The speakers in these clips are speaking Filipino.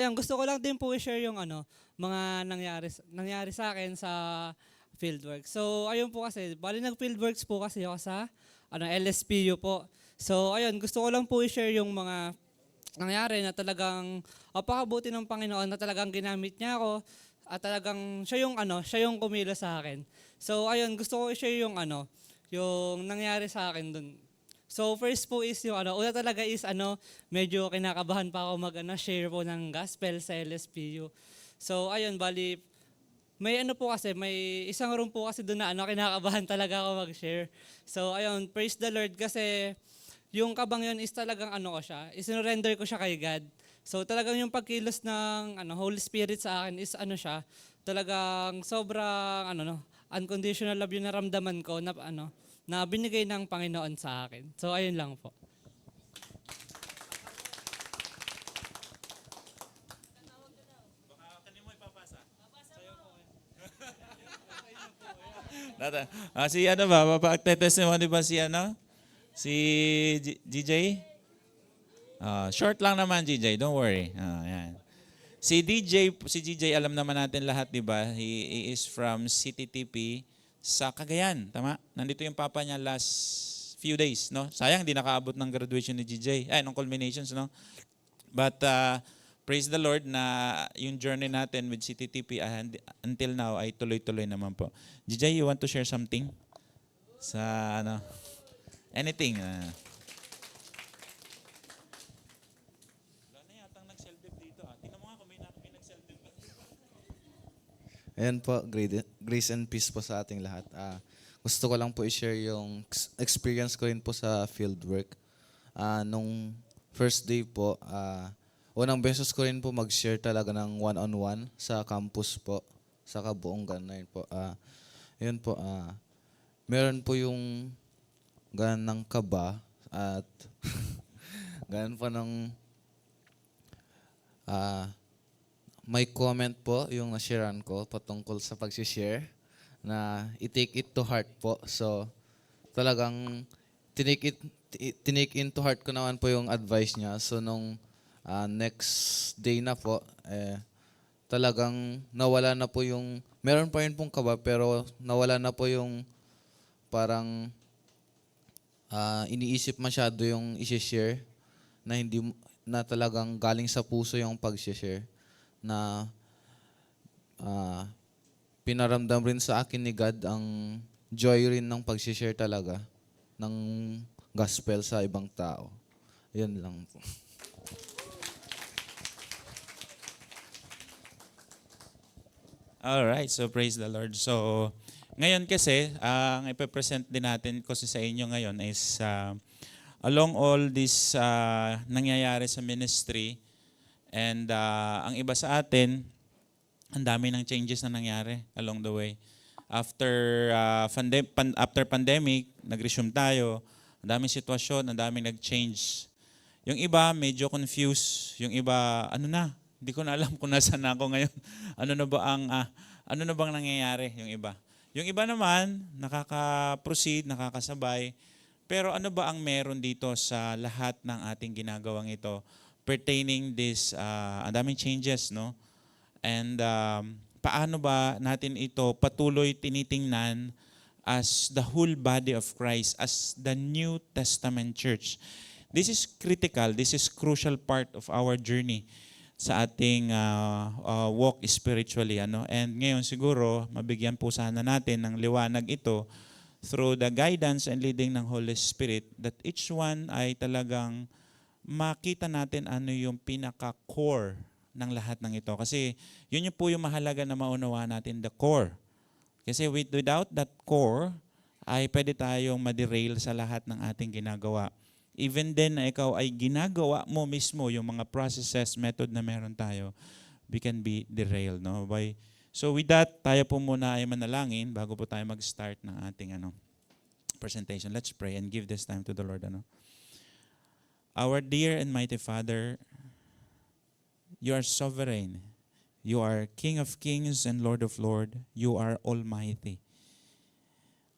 Ayan, gusto ko lang din po i-share yung mga nangyari sa akin sa fieldwork. So, ayun po kasi, bali nag-fieldworks po kasi ako sa LSPU po. So, ayun, gusto ko lang po i-share yung mga nangyari na talagang apakabuti ng Panginoon na talagang ginamit niya ako at talagang siya yung kumilos sa akin. So, ayun, gusto ko i-share yung yung nangyari sa akin dun. So first po is yung una talaga is medyo kinakabahan pa ako share po ng gospel sa LSPU. So ayun, bali may po kasi, may isang room po kasi doon na kinakabahan talaga ako mag-share. So ayun, praise the Lord kasi yung kabang yun is talagang ko siya, isinurrender ko siya kay God. So talagang yung pagkilos ng Holy Spirit sa akin is siya, talagang sobrang no, unconditional love yung naramdaman ko na na binigay ng Panginoon sa akin. So ayun lang po. Si ano ba, mapagte-testimony ba si ano? Si GJ? Short lang naman GJ, don't worry. Yan. Si DJ alam naman natin lahat, 'di ba? He is from CTTP sa Cagayan, tama? Nandito yung papa niya last few days, no? Sayang di nakaabot ng graduation ni GJ. Ay, ng culminations, no? But praise the Lord na yung journey natin with CTTP until now ay tuloy-tuloy naman po. GJ, you want to share something sa anything? Wala na yatang nag-self-dev dito. Tingnan mo nga kung may nag-self-dev ba. Ayan po, grace and peace po sa ating lahat. Gusto ko lang po i-share yung experience ko rin po sa fieldwork. Nung first day po, unang beses ko rin po mag-share talaga ng one-on-one sa campus po, sa kabuong ganun po. Yun po, meron po yung ganun ng kaba at ganun po ng ah, may comment po yung nasharean ko patungkol sa pag-share na i-take it to heart po. So, talagang tinake it tinake into heart ko naman po yung advice niya. So, nung next day na po, talagang nawala na po yung, meron pa rin pong kaba, pero nawala na po yung parang iniisip masyado yung i-share na hindi na talagang galing sa puso yung pag-share na ah, pinaramdam rin sa akin ni God ang joy rin ng pag-share talaga ng gospel sa ibang tao. Yan lang po. All right, so praise the Lord. So, ngayon kasi, ang ipe-present din natin kasi sa inyo ngayon is along all this nangyayari sa ministry and ang iba sa atin, ang dami ng changes na nangyari along the way. After after pandemic, nag-resume tayo, ang daming sitwasyon, ang daming nag-change. Yung iba medyo confused, yung iba hindi ko na alam kung nasaan na ako ngayon. Ano na bang nangyayari yung iba? Yung iba naman nakaka-proceed, nakakasabay. Pero ano ba ang meron dito sa lahat ng ating ginagawang ito pertaining this ang daming changes, no? And paano ba natin ito patuloy tinitingnan as the whole body of Christ, as the New Testament church? This is critical, this is crucial part of our journey sa ating walk spiritually. And ngayon siguro, mabigyan po sana natin ng liwanag ito through the guidance and leading ng Holy Spirit that each one ay talagang makita natin ano yung pinaka-core ng lahat ng ito. Kasi yun yung po yung mahalaga na maunawa natin, the core. Kasi without that core, ay pwede tayong maderail sa lahat ng ating ginagawa. Even then na ikaw ay ginagawa mo mismo yung mga processes, method na meron tayo, we can be derailed. No? So with that, tayo po muna ay manalangin bago po tayo mag-start ng ating presentation. Let's pray and give this time to the Lord. Our dear and mighty Father, you are sovereign. You are King of kings and Lord of lords. You are almighty.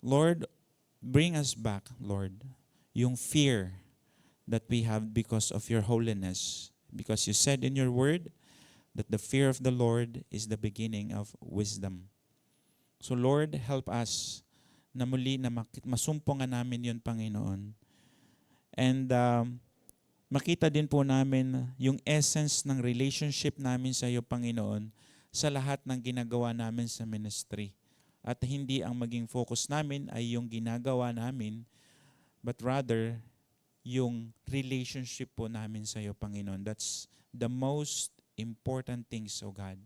Lord, bring us back, Lord, yung fear that we have because of your holiness. Because you said in your word that the fear of the Lord is the beginning of wisdom. So Lord, help us na muli na masumpungan namin yun, Panginoon. And makita din po namin yung essence ng relationship namin sa iyo, Panginoon, sa lahat ng ginagawa namin sa ministry. At hindi ang maging focus namin ay yung ginagawa namin, but rather yung relationship po namin sa iyo, Panginoon. That's the most important things, O God.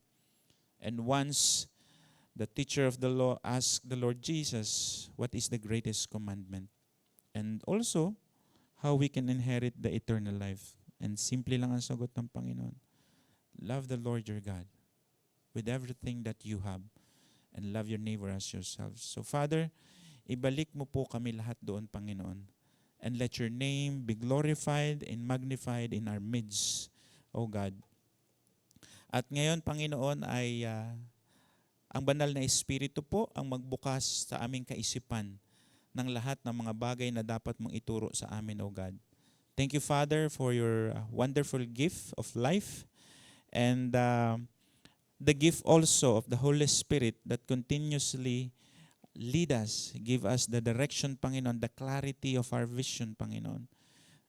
And once the teacher of the law asked the Lord Jesus, what is the greatest commandment? And also, how we can inherit the eternal life. And simple lang ang sagot ng Panginoon. Love the Lord your God with everything that you have, and love your neighbor as yourselves. So Father, ibalik mo po kami lahat doon, Panginoon. And let your name be glorified and magnified in our midst, O God. At ngayon, Panginoon, ay ang banal na Espiritu po ang magbukas sa aming kaisipan ng lahat ng mga bagay na dapat mong ituro sa amin, O God. Thank you, Father, for your wonderful gift of life and the gift also of the Holy Spirit that continuously lead us, give us the direction, Panginoon, the clarity of our vision, Panginoon.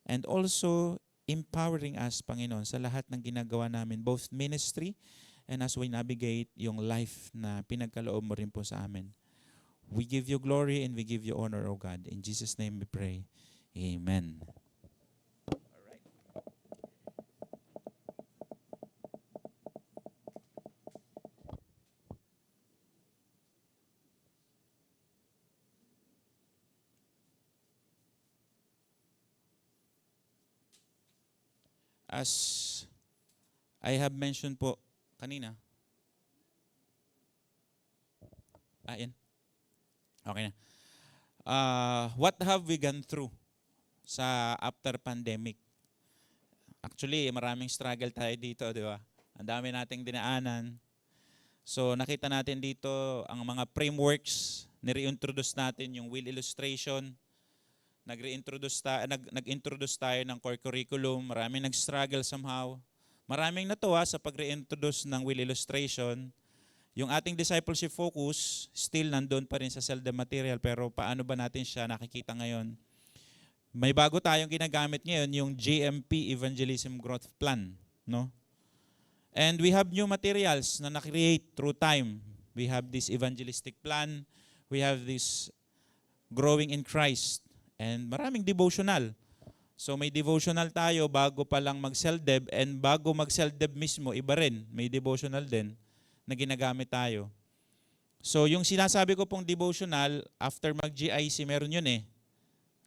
And also empowering us, Panginoon, sa lahat ng ginagawa namin, both ministry and as we navigate yung life na pinagkaloob mo rin po sa amin. We give you glory and we give you honor, O God. In Jesus' name we pray. Amen. As I have mentioned po kanina. Yan. Okay na. What have we gone through sa after pandemic? Actually, maraming struggle tayo dito, di ba? Ang dami nating dinaanan. So nakita natin dito ang mga frameworks, nire-introduce natin yung wheel illustration. Nag-introduce tayo ng core curriculum. Maraming nag-struggle somehow. Maraming natuwa sa pag-reintroduce ng wheel illustration. Yung ating discipleship focus, still nandun pa rin sa sell the material, pero paano ba natin siya nakikita ngayon? May bago tayong ginagamit ngayon, yung GMP Evangelism Growth Plan. No? And we have new materials na na-create through time. We have this evangelistic plan. We have this growing in Christ. And maraming devotional. So may devotional tayo bago pa lang mag-CellDev, and bago mag-CellDev mismo, iba rin, may devotional din na ginagamit tayo. So yung sinasabi ko pong devotional, after mag-GIC, meron yun eh.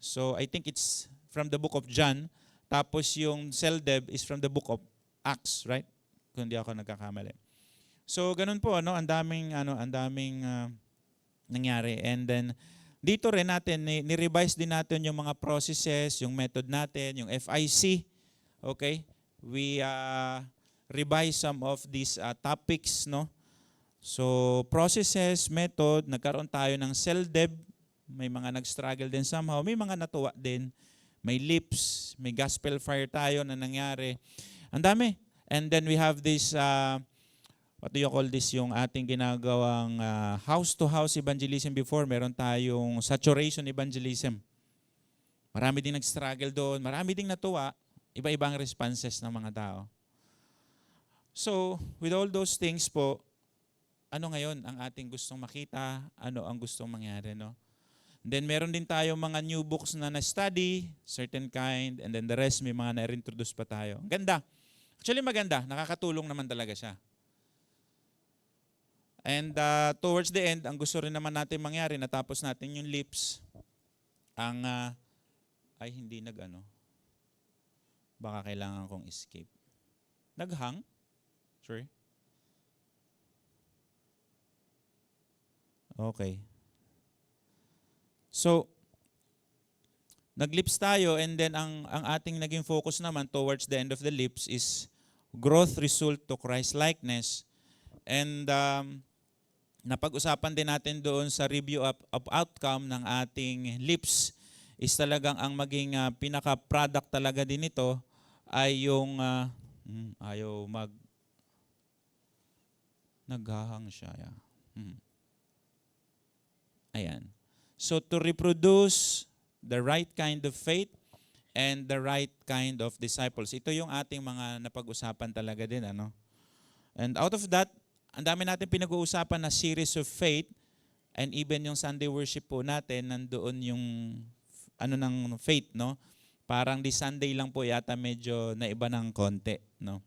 So I think it's from the book of John, tapos yung CellDev is from the book of Acts, right? Kung hindi ako nagkakamali. So ganun po, ang daming nangyari. And then dito rin natin, ni-revise din natin yung mga processes, yung method natin, yung FIC. Okay? We revise some of these topics, no? So, processes, method, nagkaroon tayo ng CellDev. May mga nag-struggle din somehow. May mga natuwa din. May LIPS, may gospel fire tayo na nangyari. Ang dami. And then we have this what do you call this, yung ating ginagawang house-to-house evangelism before. Meron tayong saturation evangelism. Marami din nag-struggle doon. Marami din natuwa. Iba-ibang responses ng mga tao. So, with all those things po, ano ngayon ang ating gustong makita? Ano ang gustong mangyari, no? And then meron din tayo mga new books na na-study, certain kind, and then the rest may mga na-introduce pa tayo. Ang ganda. Actually maganda. Nakakatulong naman talaga siya. And towards the end, ang gusto rin naman natin mangyari, natapos natin yung LIPS, ay hindi baka kailangan kong escape. Naghang? Sorry. Okay. So, nag-LIPS tayo, and then ang ating naging focus naman towards the end of the LIPS is growth result to Christ-likeness. And napag-usapan din natin doon sa review of outcome ng ating LIPS is talagang ang maging pinaka-product talaga din ito ay yung ayaw Naghahang siya. Yeah. Ayan. So to reproduce the right kind of faith and the right kind of disciples. Ito yung ating mga napag-usapan talaga din, ano? And out of that, ang dami natin pinag-uusapan na series of faith, and even yung Sunday worship po natin, nandoon yung ano ng faith, no? Parang di Sunday lang po yata medyo naiba ng konti, no?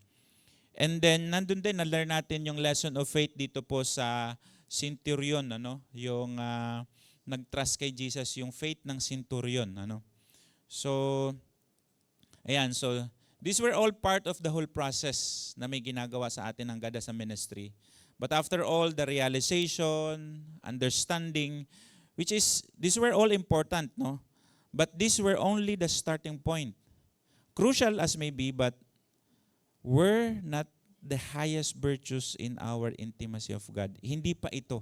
And then nandun din na-learn natin yung lesson of faith dito po sa centurion, ano? Yung nag-trust kay Jesus, yung faith ng centurion, ano? So ayan, so these were all part of the whole process na may ginagawa sa atin ng God as a ministry. But after all, the realization, understanding, which is, these were all important, no? But these were only the starting point. Crucial as may be, but were not the highest virtues in our intimacy of God. Hindi pa ito.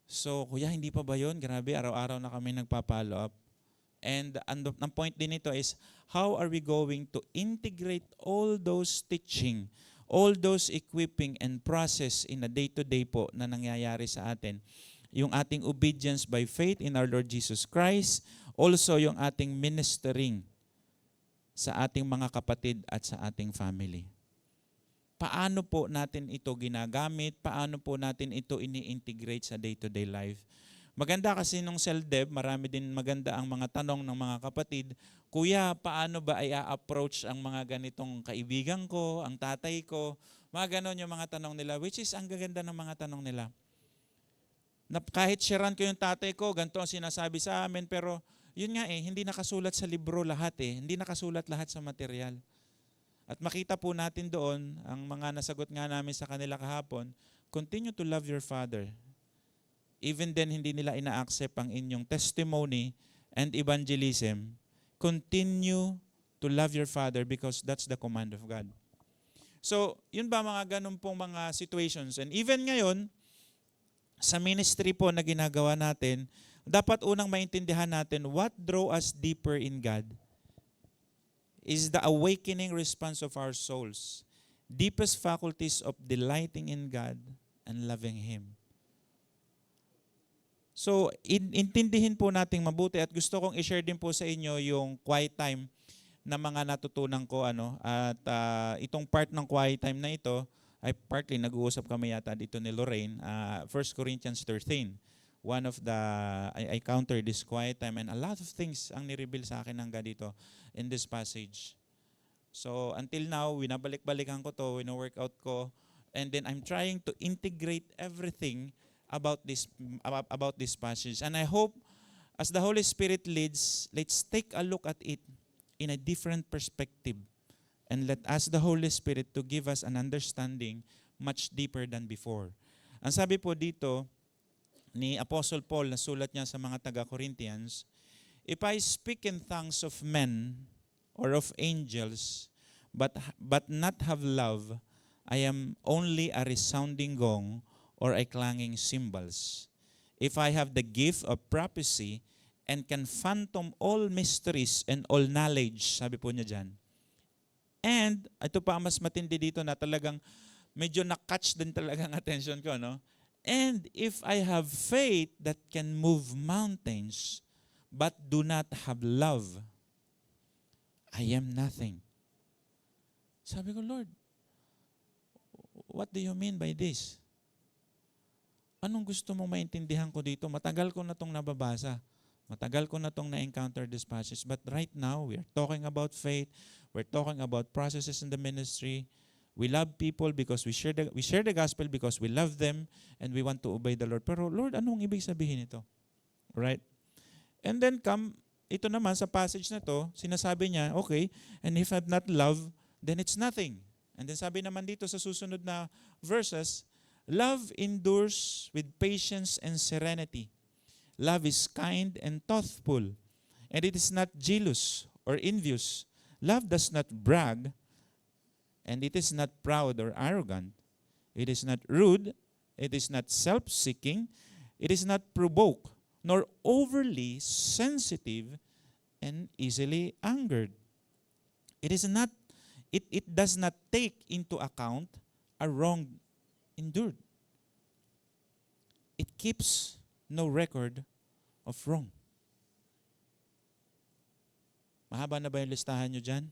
So, kuya, hindi pa ba yun? Grabe, araw-araw na kami nagpa-follow up. And ang point din nito is, how are we going to integrate all those teaching, all those equipping and process in a day-to-day po na nangyayari sa atin? Yung ating obedience by faith in our Lord Jesus Christ, also yung ating ministering sa ating mga kapatid at sa ating family. Paano po natin ito ginagamit? Paano po natin ito ini-integrate sa day-to-day life? Maganda kasi nung CELDEB, marami din maganda ang mga tanong ng mga kapatid. Kuya, paano ba ay a-approach ang mga ganitong kaibigan ko, ang tatay ko? Mga ganon yung mga tanong nila, which is ang gaganda ng mga tanong nila. Na kahit sharean ko yung tatay ko, ganito ang sinasabi sa amin, pero yun nga hindi nakasulat sa libro lahat hindi nakasulat lahat sa material. At makita po natin doon, ang mga nasagot nga namin sa kanila kahapon, continue to love your father. Even then, hindi nila ina-accept ang inyong testimony and evangelism. Continue to love your father because that's the command of God. So, yun ba mga ganun pong mga situations? And even ngayon, sa ministry po na ginagawa natin, dapat unang maintindihan natin what draw us deeper in God is the awakening response of our souls, deepest faculties of delighting in God and loving Him. So, intindihin po nating mabuti at gusto kong i-share din po sa inyo yung quiet time na mga natutunan ko. At itong part ng quiet time na ito, ay partly nag-uusap kami yata dito ni Lorraine, 1 Corinthians 13. One of the, I countered this quiet time and a lot of things ang nireveal sa akin ng God dito in this passage. So until now, winabalik-balikan ko to, wino-workout ko, and then I'm trying to integrate everything about this passage. And I hope, as the Holy Spirit leads, let's take a look at it in a different perspective. And let ask the Holy Spirit to give us an understanding much deeper than before. Ang sabi po dito ni Apostle Paul na sulat niya sa mga taga-Corinthians, if I speak in tongues of men or of angels, but not have love, I am only a resounding gong or a clanging cymbals. If I have the gift of prophecy and can fathom all mysteries and all knowledge, sabi po niya dyan. And, ito pa mas matindi dito na talagang medyo na-catch din talaga ang attention ko, no? And if I have faith that can move mountains, but do not have love, I am nothing. Sabi ko, Lord, what do you mean by this? Anong gusto mong maintindihan ko dito? Matagal ko na itong nababasa. Matagal ko na itong na-encounter this passage. But right now, we are talking about faith. We're talking about processes in the ministry. We love people because we share the gospel because we love them and we want to obey the Lord. Pero Lord, anong ibig sabihin ito? Right? And then ito naman sa passage na to, sinasabi niya, okay, and if I have not love, then it's nothing. And then sabi naman dito sa susunod na verses, love endures with patience and serenity. Love is kind and thoughtful, and it is not jealous or envious. Love does not brag, and it is not proud or arrogant. It is not rude. It is not self-seeking. It is not provoked, nor overly sensitive and easily angered. It does not take into account a wrong endured. It keeps no record of wrong. Mahaba na ba yung listahan nyo dyan?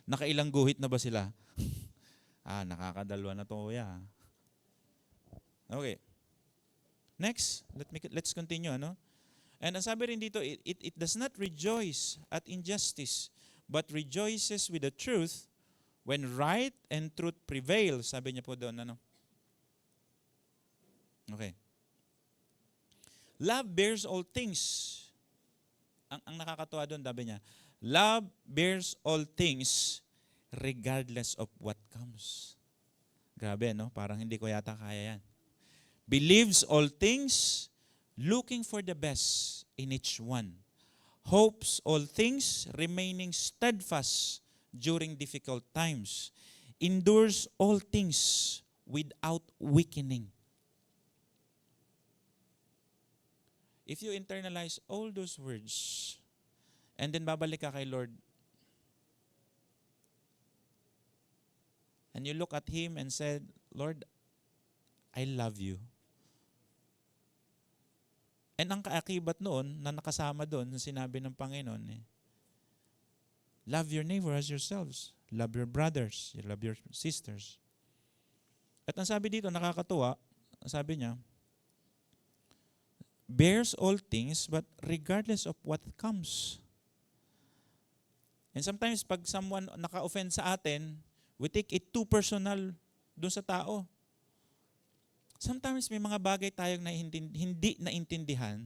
Nakailang guhit na ba sila? Nakakadalwa na to, kuya. Okay. Next, let's continue, ano? And ang sabi rin dito, it does not rejoice at injustice, but rejoices with the truth when right and truth prevail. Sabi niya po doon, ano? Okay. Love bears all things. Ang nakakatuwa doon, sabi niya, love bears all things regardless of what comes. Grabe, no? Parang hindi ko yata kaya yan. Believes all things, looking for the best in each one. Hopes all things, remaining steadfast during difficult times. Endures all things without weakening. If you internalize all those words, and then babalik ka kay Lord, and you look at Him and said, Lord, I love you. And ang kaakibat noon, na nakasama doon, na sinabi ng Panginoon, love your neighbor as yourselves. Love your brothers. Love your sisters. At ang sabi dito, nakakatuwa, sabi niya, bears all things, but regardless of what comes. And sometimes, pag someone naka-offend sa atin, we take it too personal doon sa tao. Sometimes may mga bagay tayong hindi naintindihan,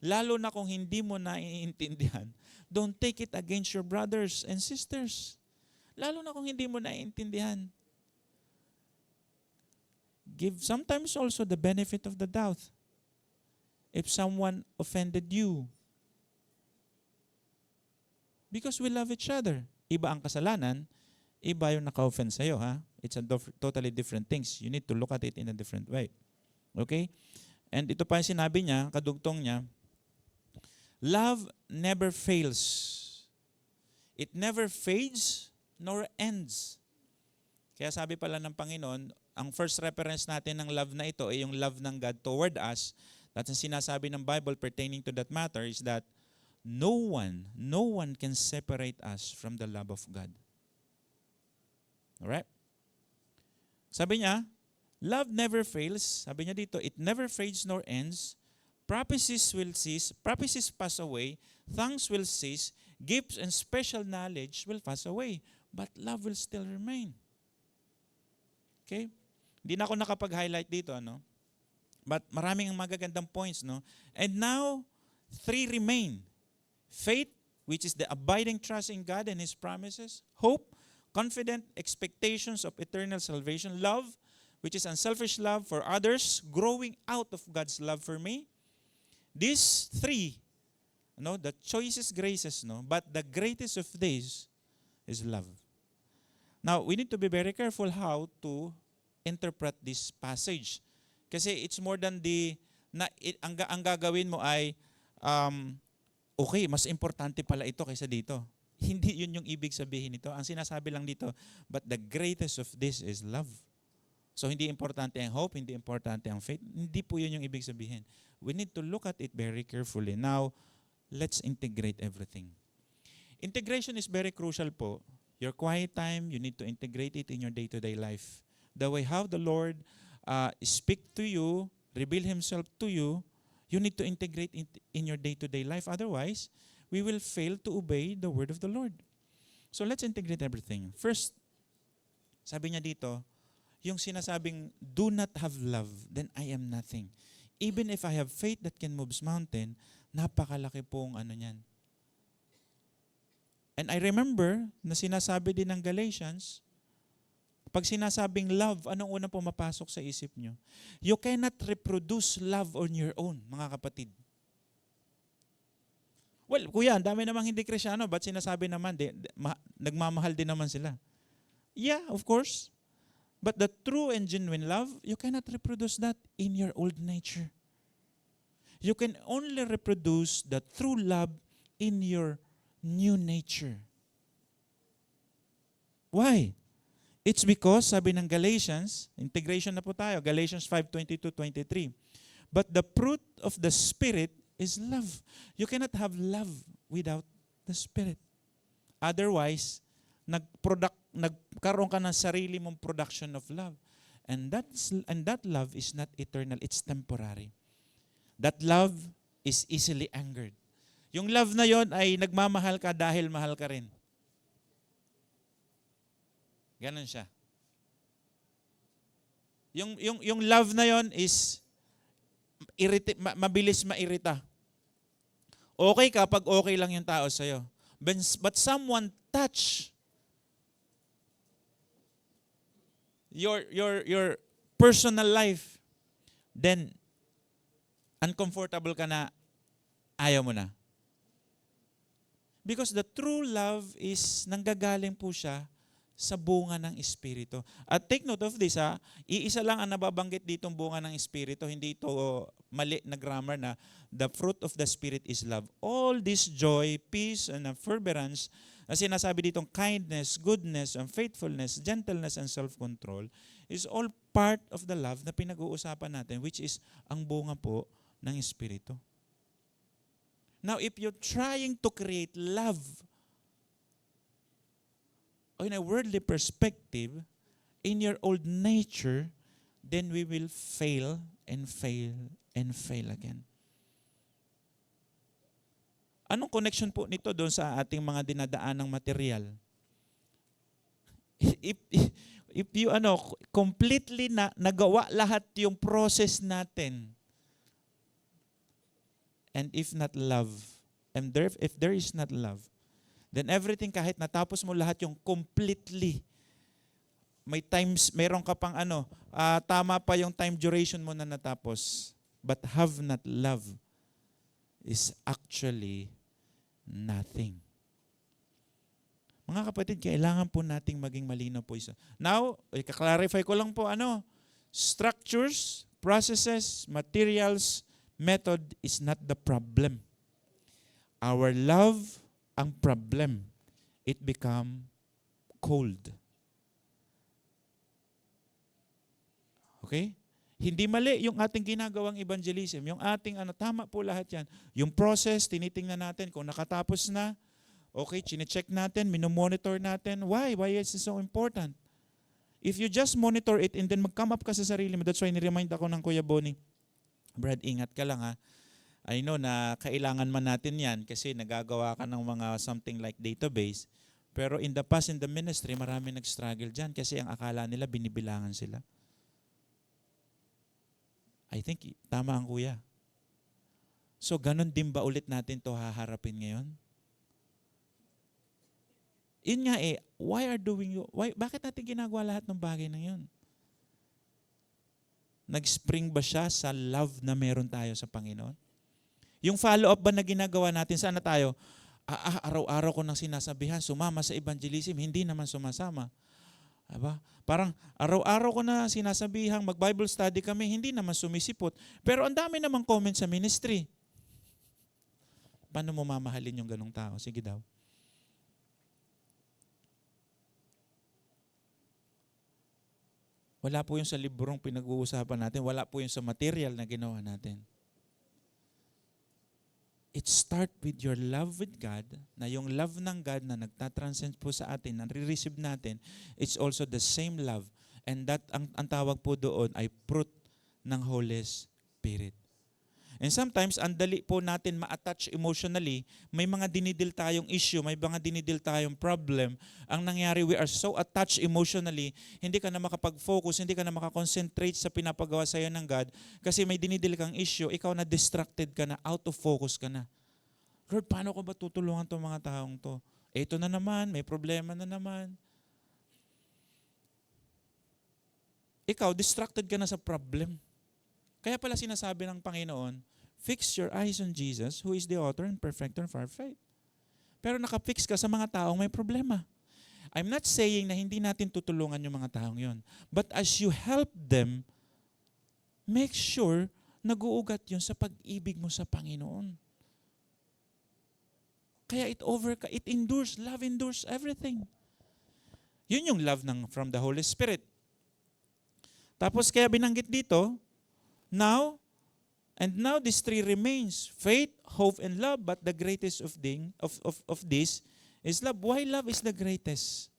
lalo na kung hindi mo naiintindihan, don't take it against your brothers and sisters. Lalo na kung hindi mo naiintindihan. Give sometimes also the benefit of the doubt. If someone offended you. Because we love each other. Iba ang kasalanan, iba yung naka-offend sa'yo, ha? It's a totally different things. You need to look at it in a different way. Okay? And ito pa yung sinabi niya, kadugtong niya, love never fails. It never fades nor ends. Kaya sabi pala ng Panginoon, ang first reference natin ng love na ito ay yung love ng God toward us. That's ang sinasabi ng Bible pertaining to that matter is that no one can separate us from the love of God. Alright? Sabi niya, love never fails. Sabi niya dito, it never fades nor ends. Prophecies will cease. Prophecies pass away. Tongues will cease. Gifts and special knowledge will pass away. But love will still remain. Okay? Hindi na ako nakapag-highlight dito, ano? But maraming magagandang points, no? And now, 3 remain. Faith, which is the abiding trust in God and His promises. Hope, confident expectations of eternal salvation. Love, which is unselfish love for others, growing out of God's love for me. These 3, no, the choicest graces, no, but the greatest of these is love. Now, we need to be very careful how to interpret this passage. Kasi it's more than ang gagawin mo ay, okay, mas importante pala ito kaysa dito. Hindi yun yung ibig sabihin nito. Ang sinasabi lang dito, but the greatest of this is love. So hindi importante ang hope, hindi importante ang faith. Hindi po yun yung ibig sabihin. We need to look at it very carefully. Now, let's integrate everything. Integration is very crucial po. Your quiet time, you need to integrate it in your day-to-day life. The way how the Lord speak to you, reveal Himself to you, you need to integrate it in your day-to-day life. Otherwise, we will fail to obey the word of the Lord. So let's integrate everything. First, sabi niya dito, yung sinasabing, do not have love, then I am nothing. Even if I have faith that can move mountain, napakalaki pong ano niyan. And I remember na sinasabi din ng Galatians, pag sinasabing love, anong unang pumapasok sa isip nyo? You cannot reproduce love on your own, mga kapatid. Well, kuya, dami namang hindi Krisyano, ba't sinasabi naman, nagmamahal din naman sila? Yeah, of course. But the true and genuine love, you cannot reproduce that in your old nature. You can only reproduce the true love in your new nature. Why? It's because, sabi ng Galatians, integration na po tayo, Galatians 5:22-23. But the fruit of the Spirit is love. You cannot have love without the Spirit. Otherwise, nagkaroon ka ng sarili mong production of love. And that love is not eternal, it's temporary. That love is easily angered. Yung love na yon ay nagmamahal ka dahil mahal ka rin. Ganon siya. Yung love na yon is mabilis mairita. Okay ka pag okay lang yung tao sa'yo. But someone touch your personal life, then uncomfortable ka na, ayaw mo na. Because the true love is nanggagaling po siya sa bunga ng Espiritu. At take note of this, iisa lang ang nababanggit ditong bunga ng Espiritu, hindi ito mali na grammar na the fruit of the Spirit is love. All this joy, peace, and forbearance, na sinasabi ditong kindness, goodness, and faithfulness, gentleness, and self-control, is all part of the love na pinag-uusapan natin, which is ang bunga po ng Espiritu. Now, if you're trying to create love in a worldly perspective, in your old nature, then we will fail and fail and fail again. Anong connection po nito doon sa ating mga dinadaan ng material? If you completely nagawa lahat yung process natin, and if not love, and if there is not love, then everything, kahit natapos mo lahat yung completely, mayroon ka pang tama pa yung time duration mo na natapos, but have not love, is actually nothing. Mga kapatid, kailangan po nating maging malinaw po isa. Now, i-clarify ko lang po structures, processes, materials, method is not the problem. Our love ang problem. It become cold. Okay? Hindi mali yung ating ginagawang evangelism. Yung ating tama po lahat yan. Yung process, tinitingnan natin kung nakatapos na. Okay, chinecheck natin, minomonitor natin. Why? Why is it so important? If you just monitor it and then mag-come up ka sa sarili mo, that's why niremind ako ng Kuya Bonnie, Brad, ingat ka lang I know na kailangan man natin yan kasi nagagawa ka ng mga something like database. Pero in the past, in the ministry, marami nag-struggle dyan kasi ang akala nila binibilangan sila. I think tama ang kuya. So ganun din ba ulit natin to haharapin ngayon? Yun nga bakit natin ginagawa lahat ng bagay na yun? Nag-spring ba siya sa love na meron tayo sa Panginoon? Yung follow-up ba na ginagawa natin, sana tayo, araw-araw ko nang sinasabihan, sumama sa evangelism, hindi naman sumasama. Diba? Parang araw-araw ko na sinasabihang mag-Bible study kami, hindi naman sumisipot. Pero ang dami namang comment sa ministry. Paano mo mamahalin yung ganong tao? Sige daw. Wala po yung sa librong pinag-uusapan natin. Wala po yung sa material na ginawa natin. It start with your love with God, na yung love ng God na nagtatranscend po sa atin, na re-receive natin, it's also the same love. And that, ang tawag po doon ay fruit ng Holy Spirit. And sometimes, ang dali po natin ma-attach emotionally, may mga dinidil tayong issue, may mga dinidil tayong problem. Ang nangyari, we are so attached emotionally, hindi ka na makapag-focus, hindi ka na makakonsentrate sa pinapagawa sa'yo ng God, kasi may dinidil kang issue, ikaw na distracted ka na, out of focus ka na. Lord, paano ko ba tutulungan itong mga taong to? Ito na naman, may problema na naman. Ikaw, distracted ka na sa problem. Kaya pala sinasabi ng Panginoon, fix your eyes on Jesus, who is the author and perfecter of our faith. Pero nakafix ka sa mga taong may problema. I'm not saying na hindi natin tutulungan yung mga taong yon. But as you help them, make sure nag-uugat yun sa pag-ibig mo sa Panginoon. Kaya it endures, love endures everything. Yun yung love from the Holy Spirit. Tapos kaya binanggit dito, now these three remains, faith, hope, and love, but the greatest of this is love. Why love is the greatest?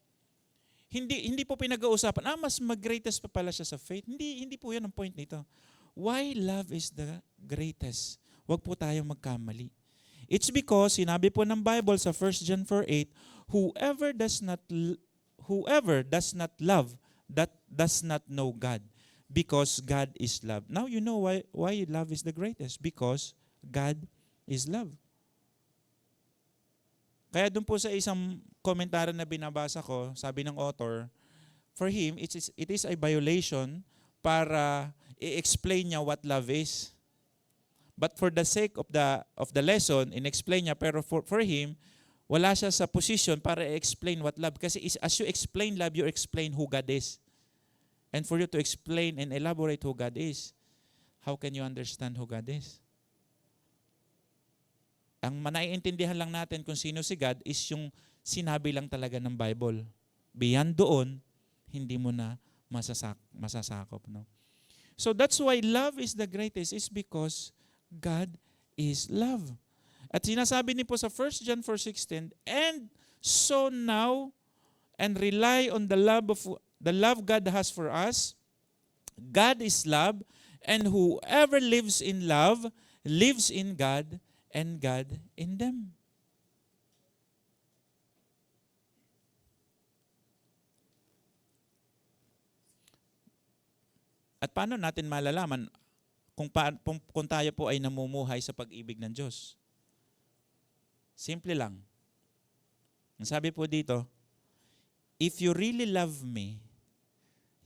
Hindi po pinag-uusapan, mas mag-greatest pa pala siya sa faith. Hindi po yan ang point nito. Why love is the greatest? Huwag po tayong magkamali. It's because, sinabi po ng Bible sa 1 John 4:8, whoever does not love, that does not know God, because God is love. Now you know why love is the greatest, because God is love. Kaya doon po sa isang komentaryo na binabasa ko, sabi ng author, for him, it is a violation para i-explain niya what love is. But for the sake of the lesson, in-explain niya, pero for him, wala siya sa position para i-explain what love. Kasi as you explain love, you explain who God is. And for you to explain and elaborate who God is, how can you understand who God is? Ang manaiintindihan lang natin kung sino si God is yung sinabi lang talaga ng Bible. Beyond doon, hindi mo na masasakop. No? So that's why love is the greatest, is because God is love. At sinasabi niyo po sa 1 John 4:16, and so now, and rely on the love God has for us. God is love, and whoever lives in love lives in God, and God in them. At paano natin malalaman kung tayo po ay namumuhay sa pag-ibig ng Diyos? Simple lang. Ang sabi po dito, if you really love me,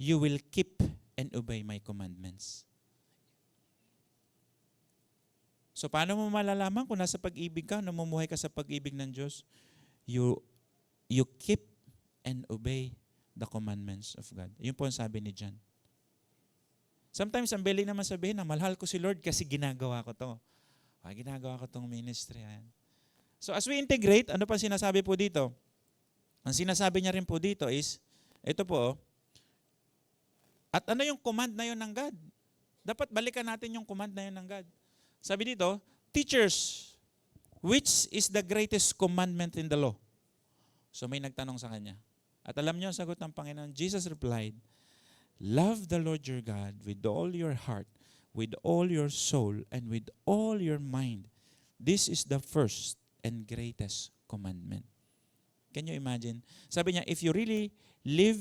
you will keep and obey my commandments. So paano mo malalaman kung nasa pag-ibig ka, namumuhay ka sa pag-ibig ng Diyos? You keep and obey the commandments of God. Yun po ang sabi ni John. Sometimes ang biling naman sabihin na mahal ko si Lord kasi ginagawa ko to. Ginagawa ko tong ministry. Ayan. So as we integrate, ano pa sinasabi po dito? Ang sinasabi niya rin po dito is, ito po, at ano yung command na yun ng God? Dapat balikan natin yung command na yun ng God. Sabi dito, teachers, which is the greatest commandment in the law? So may nagtanong sa kanya. At alam niyo ang sagot ng Panginoon, Jesus replied, love the Lord your God with all your heart, with all your soul, and with all your mind. This is the first and greatest commandment. Can you imagine? Sabi niya, if you really live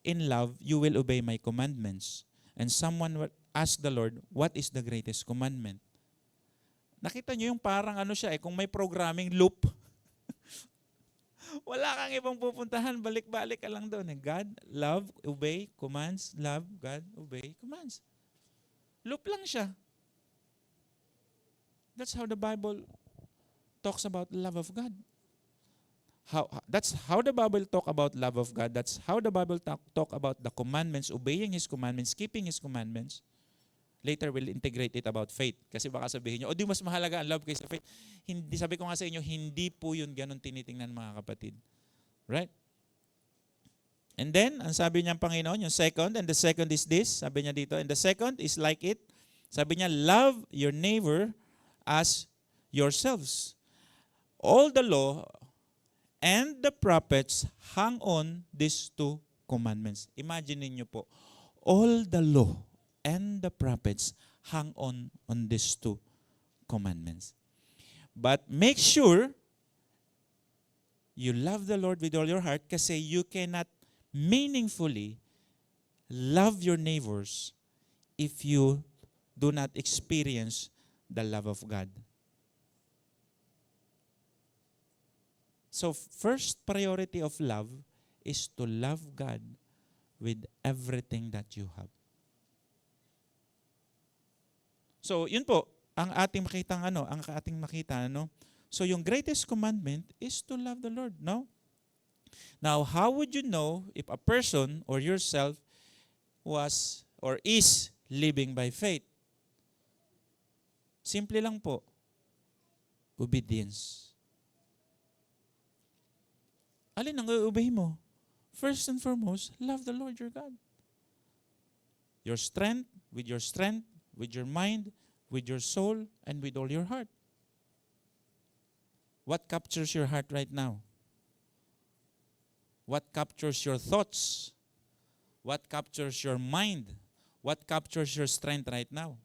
in love, you will obey my commandments. And someone will ask the Lord, what is the greatest commandment? Nakita niyo yung parang kung may programming loop. Wala kang ibang pupuntahan, balik-balik ka lang doon. God, love, obey, commands, love, God, obey, commands. Loop lang siya. That's how the Bible talks about love of God. That's how the Bible talk about love of God. That's how the Bible talk about the commandments, obeying His commandments, keeping His commandments. Later, we'll integrate it about faith. Kasi baka sabihin nyo, di mas mahalaga ang love kaysa faith. Hindi, sabi ko nga sa inyo, hindi po yun ganun tinitingnan mga kapatid. Right? And then, ang sabi niya ang Panginoon, yung second, and the second is this, sabi niya dito, and the second is like it. Sabi niya, love your neighbor as yourselves. All the law and the prophets hang on these two commandments. Imagine niyo po, all the law and the prophets hang on these two commandments. But make sure you love the Lord with all your heart, kasi you cannot meaningfully love your neighbors if you do not experience the love of God. So first priority of love is to love God with everything that you have. So, yun po ang ating makita, So, yung greatest commandment is to love the Lord, no? Now, how would you know if a person or yourself was or is living by faith? Simple lang po. Obedience. Alin ang i-obey mo? First and foremost, love the Lord your God. Your strength, with your mind, with your soul, and with all your heart. What captures your heart right now? What captures your thoughts? What captures your mind? What captures your strength right now?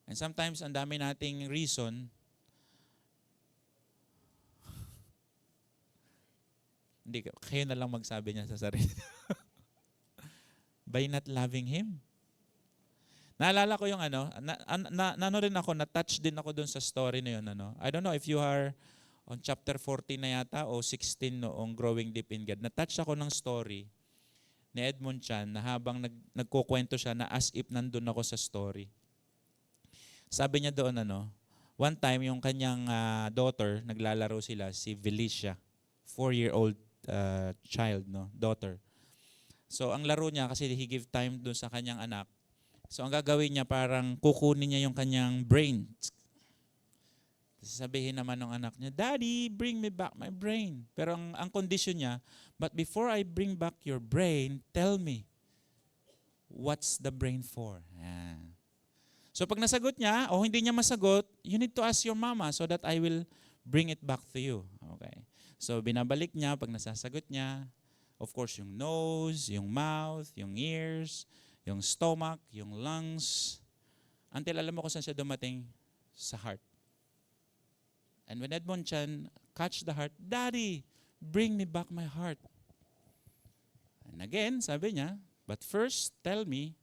And sometimes, ang dami nating reason hindi, kayo na lang magsabi niya sa sarili. By not loving Him. Naalala ko yung rin ako, na-touch din ako dun sa story na yun. I don't know if you are on chapter 14 na yata o 16 noong Growing Deep in God. Na-touch ako ng story ni Edmund Chan na habang nagkukwento siya na as if nandun ako sa story. Sabi niya doon, one time yung kanyang daughter, naglalaro sila, si Felicia, 4-year-old child, daughter. So ang laro niya, kasi he give time doon sa kanyang anak, so ang gagawin niya, parang kukunin niya yung kanyang brain. Sabihin naman ng anak niya, Daddy, bring me back my brain. Pero ang condition niya, but before I bring back your brain, tell me, what's the brain for? Yan. So pag nasagot niya, o hindi niya masagot, you need to ask your mama so that I will bring it back to you. Okay. So binabalik niya, pag nasasagot niya, of course yung nose, yung mouth, yung ears, yung stomach, yung lungs, until alam mo kung saan siya dumating, sa heart. And when Edmund Chan catch the heart, Daddy, bring me back my heart. And again, sabi niya, but first, tell me,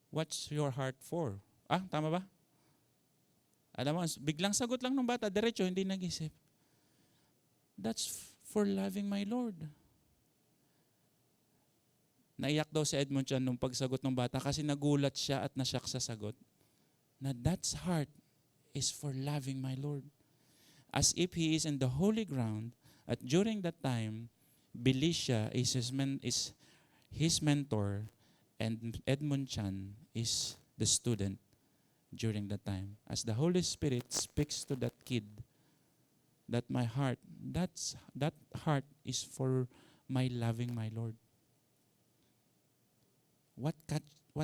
what's your heart for? Tama ba? Alam mo, biglang sagot lang ng bata, diretso, hindi nag-isip. That's for loving my Lord. Naiyak daw si Edmund Chan nung pagsagot ng bata kasi nagulat siya at nasyak sa sagot na that's heart is for loving my Lord. As if he is in the holy ground at during that time, Belisha is his mentor and Edmund Chan is the student during that time. As the Holy Spirit speaks to that kid, that my heart, that heart is for my loving my Lord. What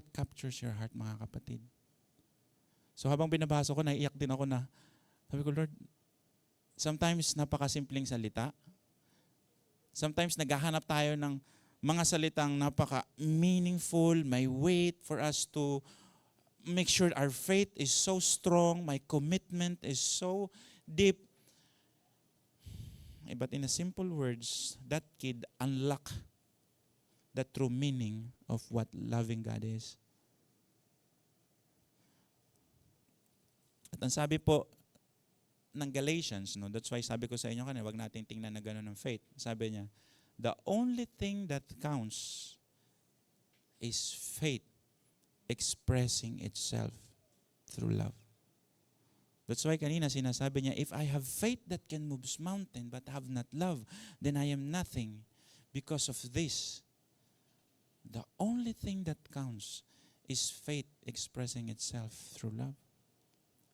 captures your heart, mga kapatid? So habang binabasa ko, naiiyak din ako na, sabi ko, Lord, sometimes napakasimpleng salita. Sometimes naghahanap tayo ng mga salitang napaka-meaningful, may weight for us to make sure our faith is so strong, my commitment is so deep. But in a simple words, that kid unlocked the true meaning of what loving God is. At ang sabi po ng Galatians, that's why sabi ko sa inyo kanina, wag natin tingnan na gano'n ng faith. Sabi niya, the only thing that counts is faith expressing itself through love. That's why kanina sinasabi niya, if I have faith that can move mountain but have not love, then I am nothing. Because of this, the only thing that counts is faith expressing itself through love.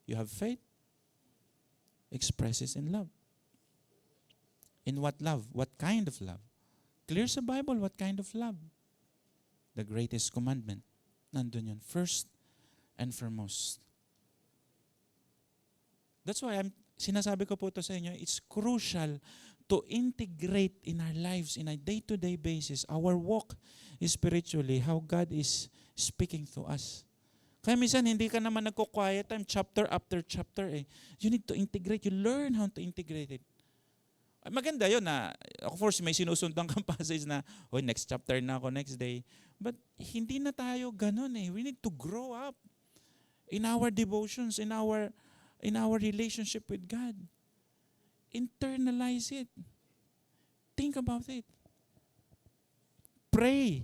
You have faith, expresses in love. In what love? What kind of love? Clear sa Bible, what kind of love? The greatest commandment. Nandun yun. First and foremost. That's why sinasabi ko po ito sa inyo, it's crucial to integrate in our lives, in a day-to-day basis, our walk spiritually, how God is speaking to us. Kaya minsan hindi ka naman nagko-quiet time, chapter after chapter. You need to integrate. You learn how to integrate it. Maganda yun na, of course, may sinusundan kang passage na, next chapter na ako next day. But hindi na tayo ganun . We need to grow up in our devotions, in our relationship with God. Internalize it. Think about it. Pray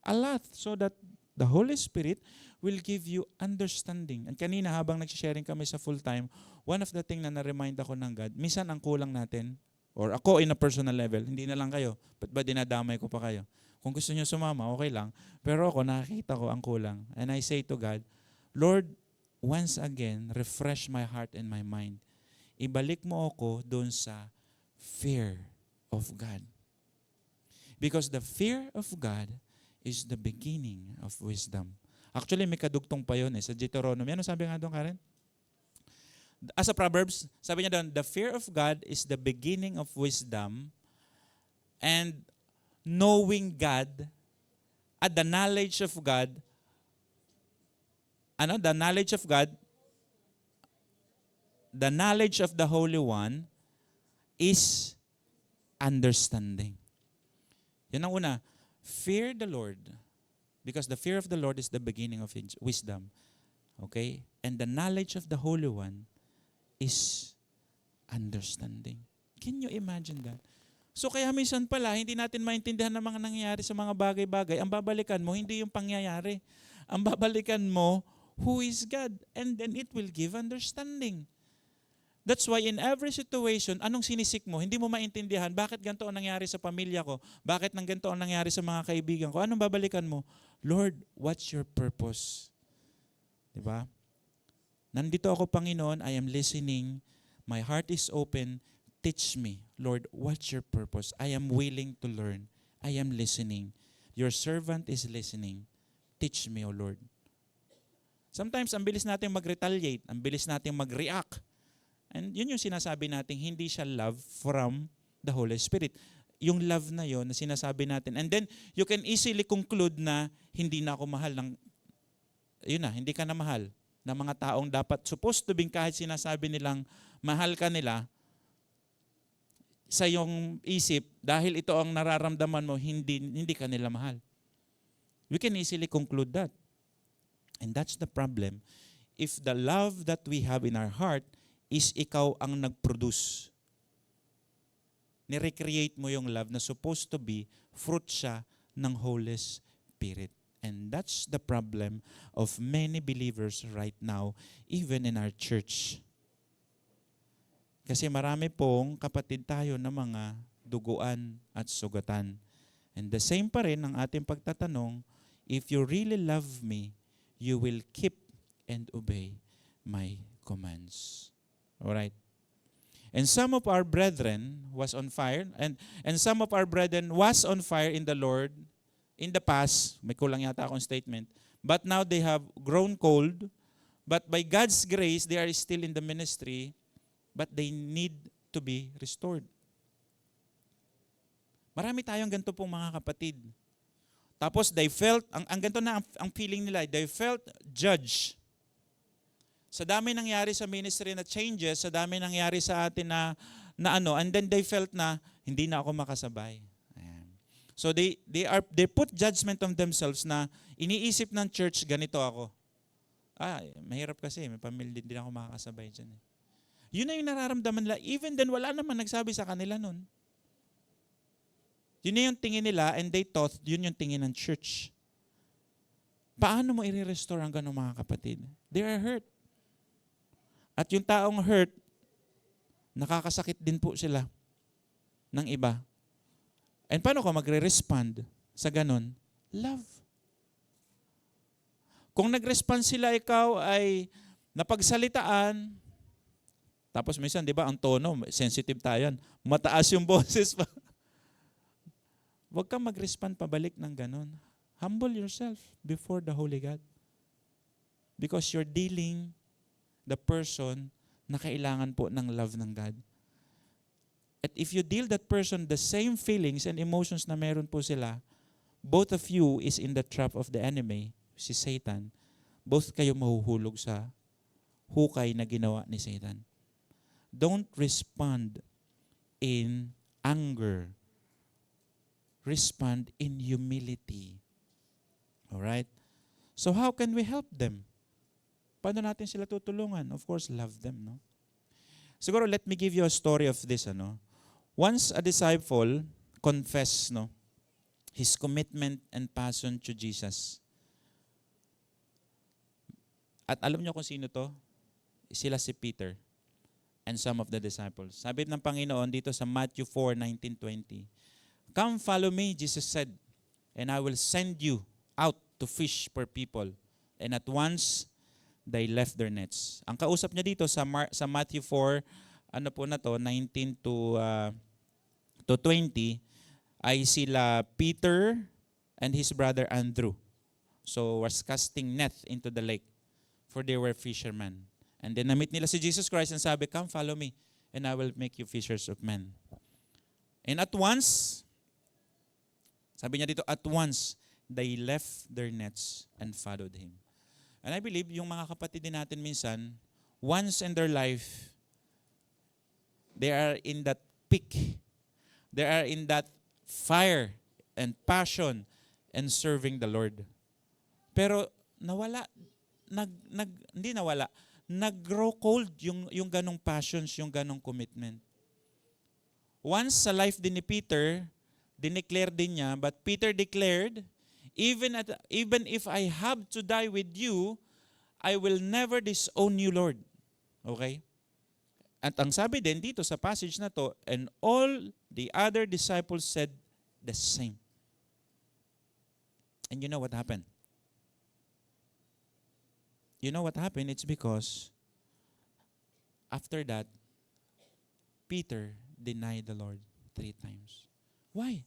a lot so that the Holy Spirit will give you understanding. And kanina habang nagsisharing kami sa full time, one of the thing na na-remind ako ng God, minsan ang kulang natin, or ako in a personal level, hindi na lang kayo, ba't ba dinadamay ko pa kayo? Kung gusto niyo sumama, okay lang. Pero ako, nakikita ko ang kulang. And I say to God, Lord, once again, refresh my heart and my mind. Ibalik mo ako doon sa fear of God. Because the fear of God is the beginning of wisdom. Actually, may kadugtong pa yun sa Deuteronomy. Ano sabi nga doon, Karen? As a Proverbs, sabi niya doon, the fear of God is the beginning of wisdom, and knowing God, at the knowledge of God, the knowledge of God, the knowledge of the Holy One is understanding. Yan ang una. Fear the Lord, because the fear of the Lord is the beginning of wisdom. Okay? And the knowledge of the Holy One is understanding. Can you imagine that? So kaya minsan pala, hindi natin maintindihan ang mga nangyayari sa mga bagay-bagay. Ang babalikan mo, hindi yung pangyayari. Ang babalikan mo, who is God? And then it will give understanding. That's why in every situation, anong sinisik mo? Hindi mo maintindihan, bakit ganito ang nangyari sa pamilya ko? Bakit nang ganito ang nangyari sa mga kaibigan ko? Anong babalikan mo? Lord, what's your purpose? Diba? Nandito ako, Panginoon, I am listening. My heart is open. Teach me, Lord, what's your purpose? I am willing to learn. I am listening. Your servant is listening. Teach me, O Lord. Sometimes, ang bilis natin mag-retaliate. Ang bilis natin mag-react. And yun yung sinasabi natin, hindi siya love from the Holy Spirit. Yung love na yun na sinasabi natin. And then, you can easily conclude na hindi na ako mahal ng, hindi ka na mahal ng mga taong dapat supposed to be kahit sinasabi nilang mahal ka nila, sa iyong isip, dahil ito ang nararamdaman mo, hindi ka nila mahal. We can easily conclude that. And that's the problem. If the love that we have in our heart is ikaw ang nag-produce. Ni-recreate mo yung love na supposed to be fruit siya ng Holy Spirit. And that's the problem of many believers right now, even in our church. Kasi marami pong kapatid tayo na mga duguan at sugatan. And the same pa rin ang ating pagtatanong, if you really love me, you will keep and obey my commands. Alright? And some of our brethren was on fire, and some of our brethren was on fire in the Lord in the past, may kulang yata akong statement, but now they have grown cold, but by God's grace, they are still in the ministry, but they need to be restored. Marami tayong ganito pong mga kapatid. Tapos they felt, ang ganito na ang feeling nila, they felt judged. Sa dami nangyari sa ministry na changes, sa dami nangyari sa atin na and then they felt na hindi na ako makasabay. Ayan. So they put judgment on themselves na iniisip ng church, ganito ako. Mahirap kasi, may pamilya din ako makakasabay dyan. Yun na yung nararamdaman nila. Even then, wala naman nagsabi sa kanila nun. Yun na yung tingin nila, and they thought, yun yung tingin ng church. Paano mo i-restore ang ganong mga kapatid? They are hurt. At yung taong hurt, nakakasakit din po sila ng iba. And paano ka magre-respond sa ganon? Love. Kung nag-respond sila, ikaw ay napagsalitaan, tapos minsan, di ba, ang tono, sensitive tayo yan. Mataas yung boses pa. Huwag kang mag-respond pabalik ng ganon. Humble yourself before the Holy God. Because you're dealing the person na kailangan po ng love ng God. At if you deal that person the same feelings and emotions na meron po sila, both of you is in the trap of the enemy, si Satan. Both kayo mahuhulog sa hukay na ginawa ni Satan. Don't respond in anger. Respond in humility. Alright? So how can we help them? Paano natin sila tutulungan? Of course, love them, no? Siguro, let me give you a story of this, Once a disciple confessed, his commitment and passion to Jesus. At alam niyo kung sino to? Sila si Peter and some of the disciples. Sabi ng Panginoon dito sa Matthew 4:19-20, "Come follow me," Jesus said, "and I will send you out to fish for people." And at once, they left their nets. Ang kausap niya dito sa Matthew 4, 19 to 20 ay sila Peter and his brother Andrew. So was casting net into the lake, for they were fishermen. And then na-meet nila si Jesus Christ and sabi, "Come, follow me, and I will make you fishers of men." And at once, sabi niya dito, at once, they left their nets and followed him. And I believe, yung mga kapatid din natin minsan, once in their life, they are in that peak. They are in that fire and passion and serving the Lord. Pero nawala, hindi nawala, nag-grow cold yung ganong passions, yung ganong commitment. Once sa life din ni Peter, dineclare din niya, but Peter declared, even if I have to die with you, I will never disown you, Lord. Okay? At ang sabi din dito sa passage na to, and all the other disciples said the same. And you know what happened? You know what happened? It's because after that, Peter denied the Lord 3 times. Why?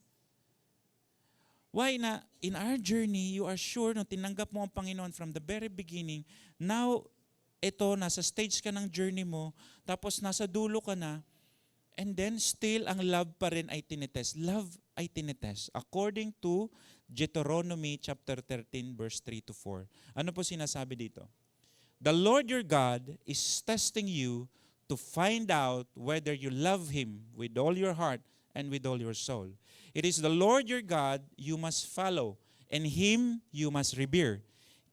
Why na in our journey, you are sure na tinanggap mo ang Panginoon from the very beginning, now, ito, nasa stage ka ng journey mo, tapos nasa dulo ka na, and then still ang love pa rin ay tinitest. Love ay tinitest. According to Deuteronomy chapter 13 verse 3 to 4. Ano po sinasabi dito? The Lord your God is testing you to find out whether you love Him with all your heart and with all your soul. It is the Lord your God you must follow, and Him you must revere.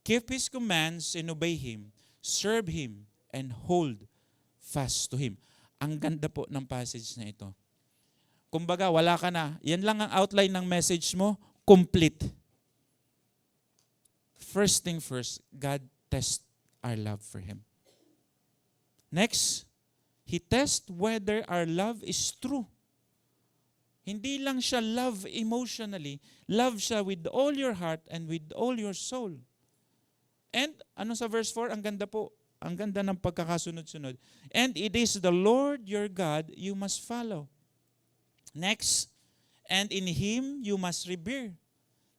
Keep His commands and obey Him. Serve Him and hold fast to Him. Ang ganda po ng passage na ito. Kumbaga, wala ka na. Yan lang ang outline ng message mo, complete. First thing first, God tests our love for Him. Next, He tests whether our love is true. Hindi lang siya love emotionally, love siya with all your heart and with all your soul. And ano sa verse 4? Ang ganda po. Ang ganda ng pagkakasunod-sunod. And it is the Lord your God you must follow. Next, and in Him you must revere.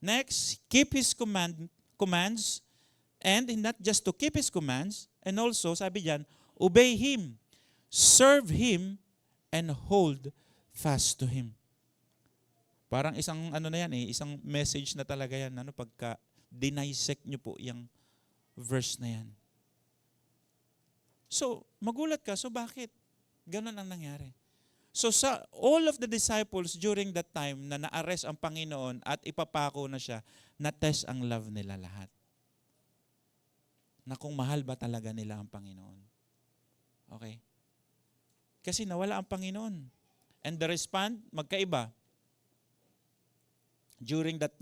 Next, keep His commands, and not just to keep His commands, and also, sabi diyan, obey Him, serve Him, and hold fast to Him. Parang isang ano na yan isang message na talaga yan, pagka dinisect nyo po yung verse na yan. So, magulat ka, so bakit? Ganon ang nangyari. So sa all of the disciples during that time na na-arrest ang Panginoon at ipapako na siya, na-test ang love nila lahat. Na kung mahal ba talaga nila ang Panginoon. Okay? Kasi nawala ang Panginoon. And the response, magkaiba. During the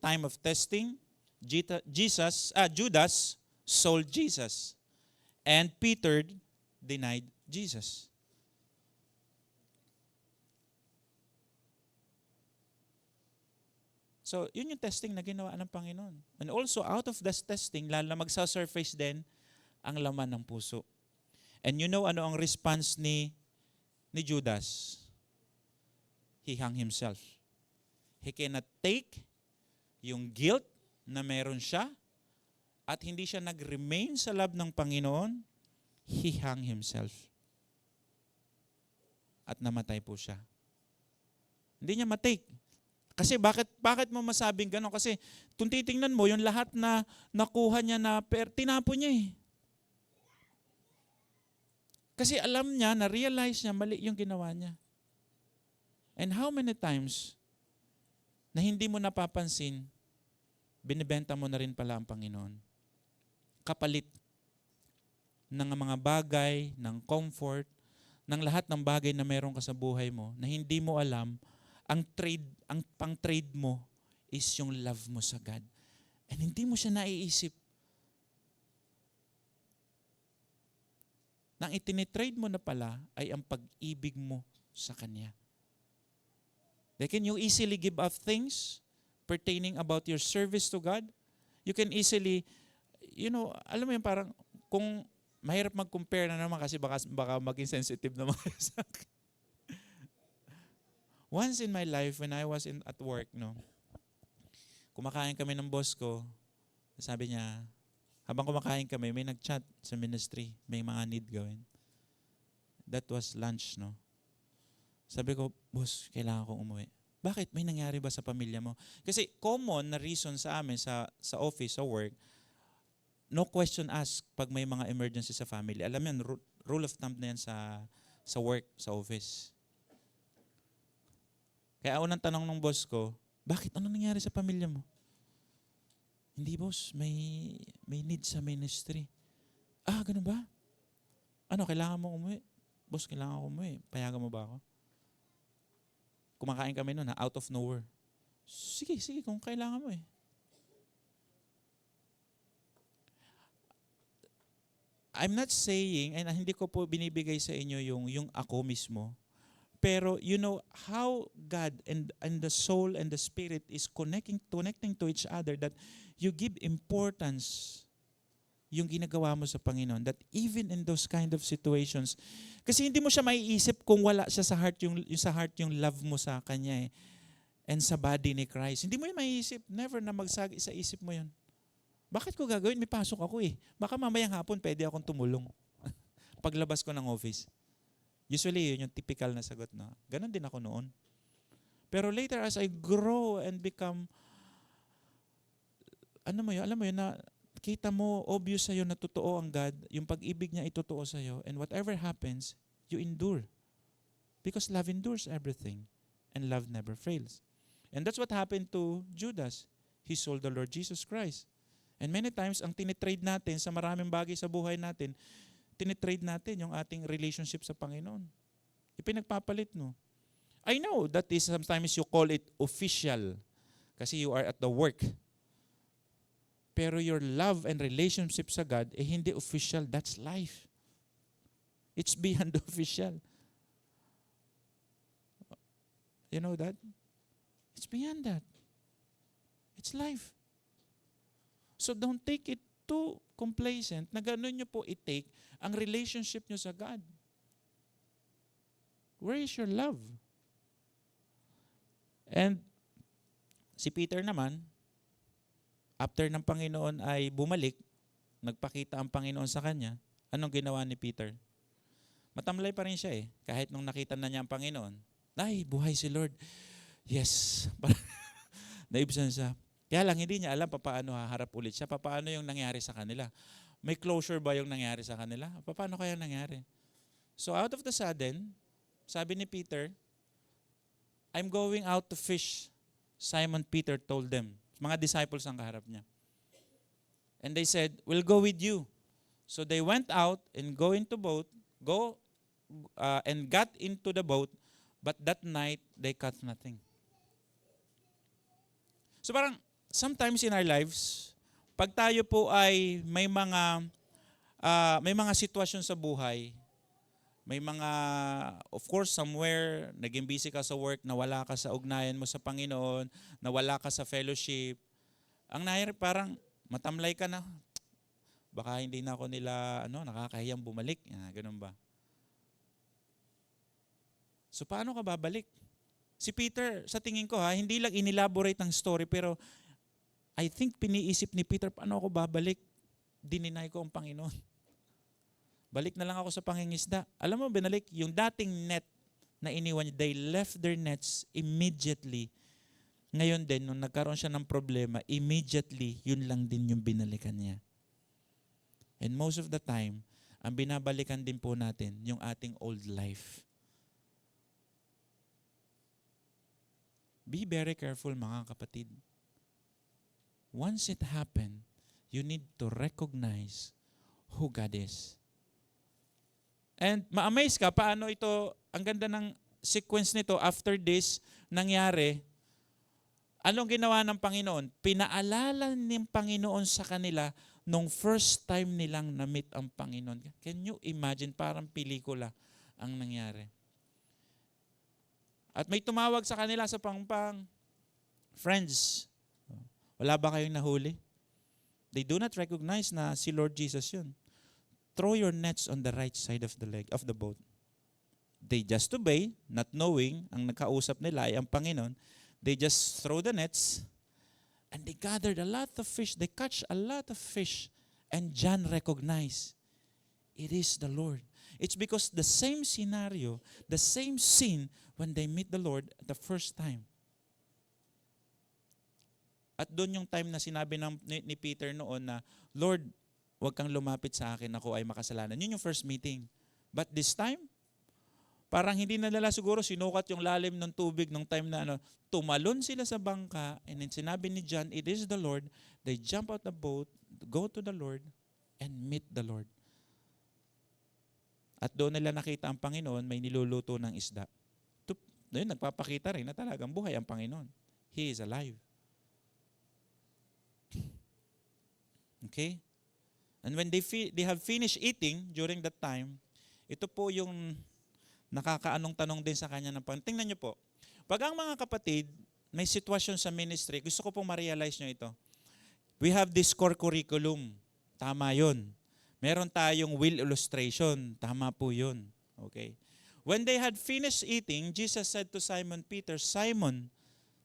time of testing, Judas sold Jesus. And Peter denied Jesus. So, yun yung testing na ginawa ng Panginoon. And also, out of this testing, lalo na magsa-surface din ang laman ng puso. And you know ano ang response ni Judas? He hung himself. He cannot take yung guilt na meron siya at hindi siya nag-remain sa love ng Panginoon. He hung himself. At namatay po siya. Hindi niya matake. Kasi bakit mo masabing gano'n? Kasi kung titingnan mo, yung lahat na nakuha niya na tinapon niya eh. Kasi alam niya, na-realize niya, mali yung ginawa niya. And how many times na hindi mo napapansin, binibenta mo na rin pala ang Panginoon. Kapalit ng mga bagay, ng comfort, ng lahat ng bagay na meron ka sa buhay mo na hindi mo alam, ang pang-trade mo is yung love mo sa God. And hindi mo siya naiisip. Nang itinitrade mo na pala ay ang pag-ibig mo sa Kanya. Can you easily give up things pertaining about your service to God? You can easily, alam mo yung parang, kung mahirap mag-compare na naman kasi baka maging sensitive naman sa akin. Once in my life, when I was at work, no, kumakain kami ng boss ko, sabi niya, habang kumakain kami, may nag-chat sa ministry, may mga need gawin. That was lunch, no? Sabi ko, boss, kailangan kong umuwi. Bakit? May nangyari ba sa pamilya mo? Kasi common na reason sa amin, sa office, sa work, no question asked pag may mga emergency sa family. Alam yan, rule of thumb na yan sa work, sa office. Kaya unang tanong ng boss ko, bakit? Ano nangyari sa pamilya mo? Hindi boss, may need sa ministry. Ah, ganun ba? Ano, kailangan mo umuwi? Boss, kailangan ko umuwi. Payagan mo ba ako? Kumakain kami noon, out of nowhere. Sige, kung kailangan mo eh. I'm not saying, and hindi ko po binibigay sa inyo yung ako mismo, pero you know how God and the soul and the spirit is connecting to each other, that you give importance yung ginagawa mo sa Panginoon, that even in those kind of situations, kasi hindi mo siya maiisip kung wala siya sa heart yung love mo sa Kanya and sa body ni Christ. Hindi mo yun maiisip, never na magsagi sa isip mo yun. Bakit ko gagawin? May pasok ako eh. Baka mamayang hapon pwede akong tumulong paglabas ko ng office. Usually, yun yung typical na sagot na. Ganon din ako noon. Pero later, as I grow and become, alam mo yun na kita mo, obvious sa'yo na totoo ang God, yung pag-ibig niya itotoo sa'yo, and whatever happens, you endure. Because love endures everything, and love never fails. And that's what happened to Judas. He sold the Lord Jesus Christ. And many times, ang tinitrade natin sa maraming bagay sa buhay natin, tinitrade natin yung ating relationship sa Panginoon. Ipinagpapalit, no? I know that is sometimes you call it official kasi you are at the work. Pero your love and relationship sa God, hindi official. That's life. It's beyond the official. You know that? It's beyond that. It's life. So don't take it too complacent na gano'n nyo po i-take ang relationship nyo sa God. Where is your love? And si Peter naman, after ng Panginoon ay bumalik, nagpakita ang Panginoon sa kanya, anong ginawa ni Peter? Matamlay pa rin siya eh, kahit nung nakita na niya ang Panginoon. Ay, buhay si Lord. Yes. Naibsan siya. Kaya lang hindi niya alam paano haharap ulit siya, paano yung nangyari sa kanila. May closure ba yung nangyari sa kanila? Paano kaya nangyari? So out of the sudden, sabi ni Peter, I'm going out to fish. Simon Peter told them. Mga disciples ang kaharap niya. And they said, we'll go with you. So they went out and and got into the boat, but that night they caught nothing. So parang, sometimes in our lives, pag tayo po ay may mga sitwasyon sa buhay, may mga, of course, somewhere, naging busy ka sa work, nawala ka sa ugnayan mo sa Panginoon, nawala ka sa fellowship. Ang nangyari parang matamlay ka na. Baka hindi na ako nila nakakahiyang bumalik. Ganun ba? So paano ka babalik? Si Peter, sa tingin ko hindi lang inelaborate ang story, pero I think piniisip ni Peter, paano ako babalik? Dininay ko ang Panginoon. Balik na lang ako sa pangingisda. Alam mo, binalik, yung dating net na iniwan niya, they left their nets immediately. Ngayon din, nung nagkaroon siya ng problema, immediately, yun lang din yung binalikan niya. And most of the time, ang binabalikan din po natin, yung ating old life. Be very careful, mga kapatid. Once it happened, you need to recognize who God is. And ma-amaze ka paano ito, ang ganda ng sequence nito, after this nangyari, anong ginawa ng Panginoon? Pinaalala ng Panginoon sa kanila nung first time nilang na-meet ang Panginoon. Can you imagine? Parang pelikula ang nangyari. At may tumawag sa kanila sa pangpang, friends, wala ba kayong nahuli? They do not recognize na si Lord Jesus yun. Throw your nets on the right side of the boat. They just obey, not knowing ang nakausap nila ay ang Panginoon. They just throw the nets and they gathered a lot of fish. They catch a lot of fish. And John recognized, it is the Lord. It's because the same scenario, the same scene when they meet the Lord the first time. At doon yung time na sinabi ni Peter noon na, Lord, huwag kang lumapit sa akin, ako ay makasalanan. Yun yung first meeting. But this time, parang hindi na nila siguro sinukat yung lalim ng tubig nung time na tumalon sila sa bangka and then sinabi ni John, it is the Lord. They jump out the boat, go to the Lord, and meet the Lord. At doon nila nakita ang Panginoon, may niluluto ng isda. Doon nagpapakita rin na talagang buhay ang Panginoon. He is alive. Okay? And when they have finished eating during that time, ito po yung nakakaanong tanong din sa kanya ng Panginoon. Tingnan niyo po, pag ang mga kapatid may sitwasyon sa ministry, gusto ko pong ma-realize nyo ito. We have this core curriculum. Tama yun. Meron tayong will illustration. Tama po yun. Okay. When they had finished eating, Jesus said to Simon Peter, Simon,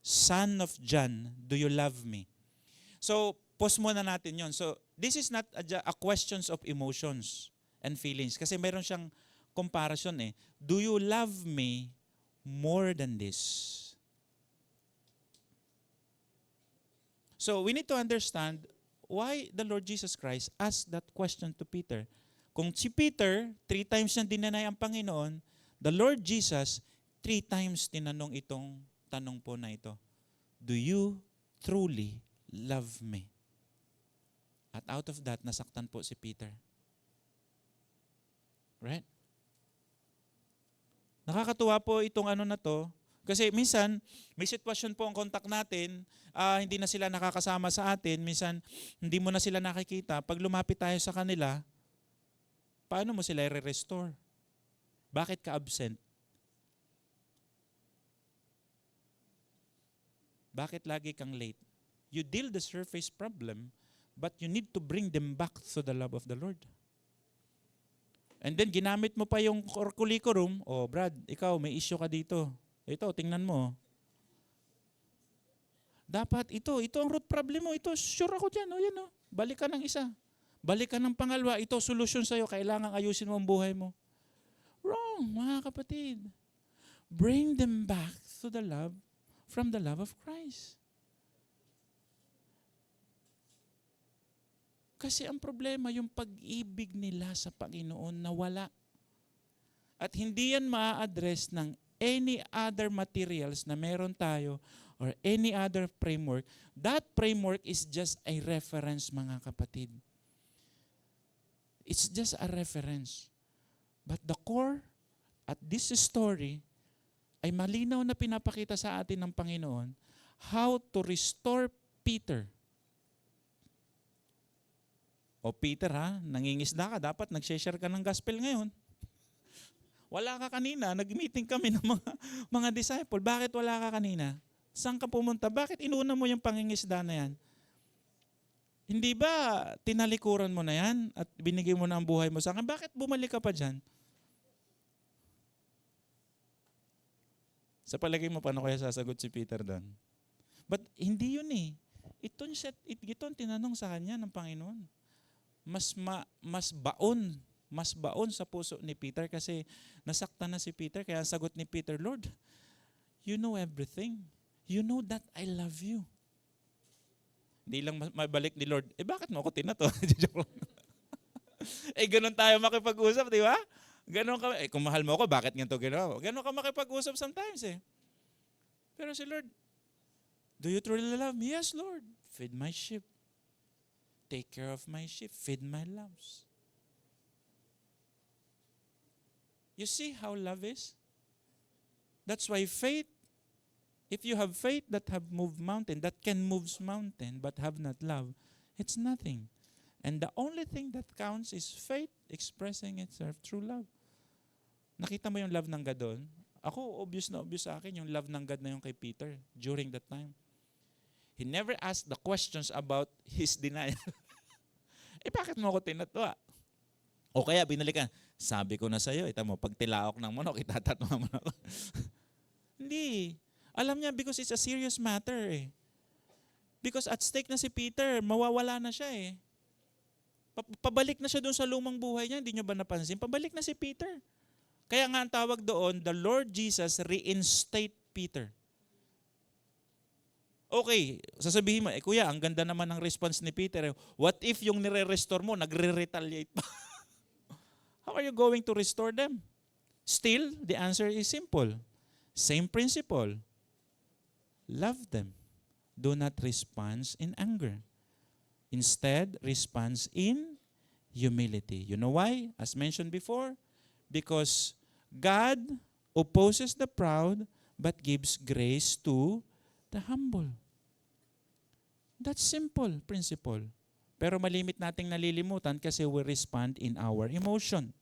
son of John, do you love me? So, pause muna natin yon. So, this is not a questions of emotions and feelings. Kasi meron siyang comparison eh. Do you love me more than this? So, we need to understand why the Lord Jesus Christ asked that question to Peter. Kung si Peter, 3 times niya dinanay ang Panginoon, the Lord Jesus, 3 times tinanong itong tanong po na ito. Do you truly love me? At out of that, nasaktan po si Peter. Right? Nakakatuwa po itong na to. Kasi minsan, may sitwasyon po ang contact natin, hindi na sila nakakasama sa atin, minsan hindi mo na sila nakikita. Pag lumapit tayo sa kanila, paano mo sila i-restore? Bakit ka absent? Bakit lagi kang late? You deal the surface problem, but you need to bring them back to the love of the Lord. And then ginamit mo pa yung curriculum, Brad, ikaw may issue ka dito. Ito, tingnan mo. Dapat ito ang root problem mo. Ito, sure ako dyan. Yan. Balik ka ng isa. Balik ka ng pangalawa. Ito, solusyon sa'yo. Kailangan ayusin mo ang buhay mo. Wrong, mga kapatid. Bring them back to the love, from the love of Christ. Kasi ang problema, yung pag-ibig nila sa Panginoon nawala. At hindi yan ma-address ng any other materials na meron tayo or any other framework. That framework is just a reference, mga kapatid. It's just a reference. But the core at this story ay malinaw na pinapakita sa atin ng Panginoon how to restore Peter. O Peter nangingisda ka, dapat nag-share ka ng gospel ngayon. Wala ka kanina, nag-meeting kami ng mga disciple. Bakit wala ka kanina? Saan ka pumunta? Bakit inuna mo yung pangingisda na yan? Hindi ba tinalikuran mo na yan at binigay mo na ang buhay mo sa akin? Bakit bumalik ka pa dyan? Sa palagay mo, paano kaya sasagot si Peter doon? But hindi yun eh. Ito ang tinanong sa kanya ng Panginoon. Mas baon sa puso ni Peter kasi nasaktan na si Peter. Kaya ang sagot ni Peter, Lord, you know everything. You know that I love you. Hindi lang mabalik ni Lord, bakit mo ako tinato? Ganun tayo makipag-usap, di ba? Ganun ka, kung mahal mo ako, bakit ganito ginawa? Ganun ka makipag-usap sometimes eh. Pero si Lord, do you truly love me? Yes, Lord. Feed my sheep. Take care of my sheep. Feed my lambs. You see how love is? That's why faith, if you have faith that have moved mountain, that can move mountain, but have not love, it's nothing. And the only thing that counts is faith expressing itself through love. Nakita mo yung love ng God doon? Ako, obvious na obvious sa akin yung love ng God na yung kay Peter during that time. He never asked the questions about his denial. Bakit mo ako tinatwa? O kaya binalikan, Sabi ko na sa'yo, ito mo, pag tilaok ng manok, itatatma mo na ako. Hindi. Alam niya because it's a serious matter eh. Because at stake na si Peter, mawawala na siya eh. Pabalik na siya doon sa lumang buhay niya, hindi niyo ba napansin? Pabalik na si Peter. Kaya nga ang tawag doon, the Lord Jesus reinstate Peter. Okay, sasabihin mo, kuya, ang ganda naman ng response ni Peter. What if yung nire-restore mo, nagre-retaliate pa? How are you going to restore them? Still, the answer is simple. Same principle. Love them. Do not respond in anger. Instead, respond in humility. You know why? As mentioned before, because God opposes the proud but gives grace to the humble. That's simple principle. Pero malimit nating nalilimutan kasi we respond in our emotion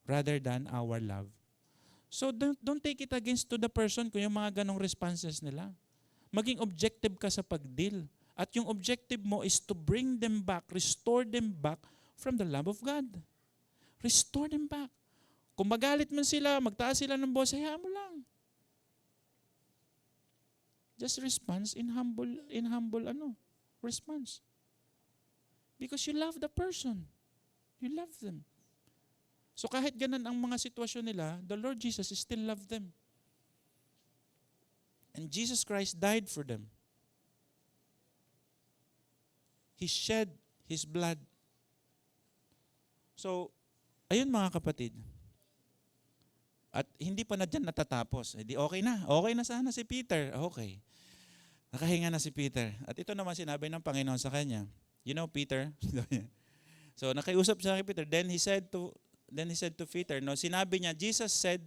rather than our love. So don't take it against to the person kung yung mga ganong responses nila. Maging objective ka sa pag-deal. At yung objective mo is to bring them back, restore them back from the love of God. Restore them back. Kung magalit man sila, magtaas sila ng boses, hayaan mo lang. Just response in humble response. Because you love the person. You love them. So kahit ganun ang mga sitwasyon nila, the Lord Jesus still love them. And Jesus Christ died for them. He shed His blood. So, ayun mga kapatid. At hindi pa na dyan natatapos. Hindi okay na. Okay na sana si Peter. Okay. Nakahinga na si Peter. At ito naman sinabi ng Panginoon sa kanya. You know, Peter. So, nakiusap siya kay Peter. Then he said to Peter, no, sinabi niya, Jesus said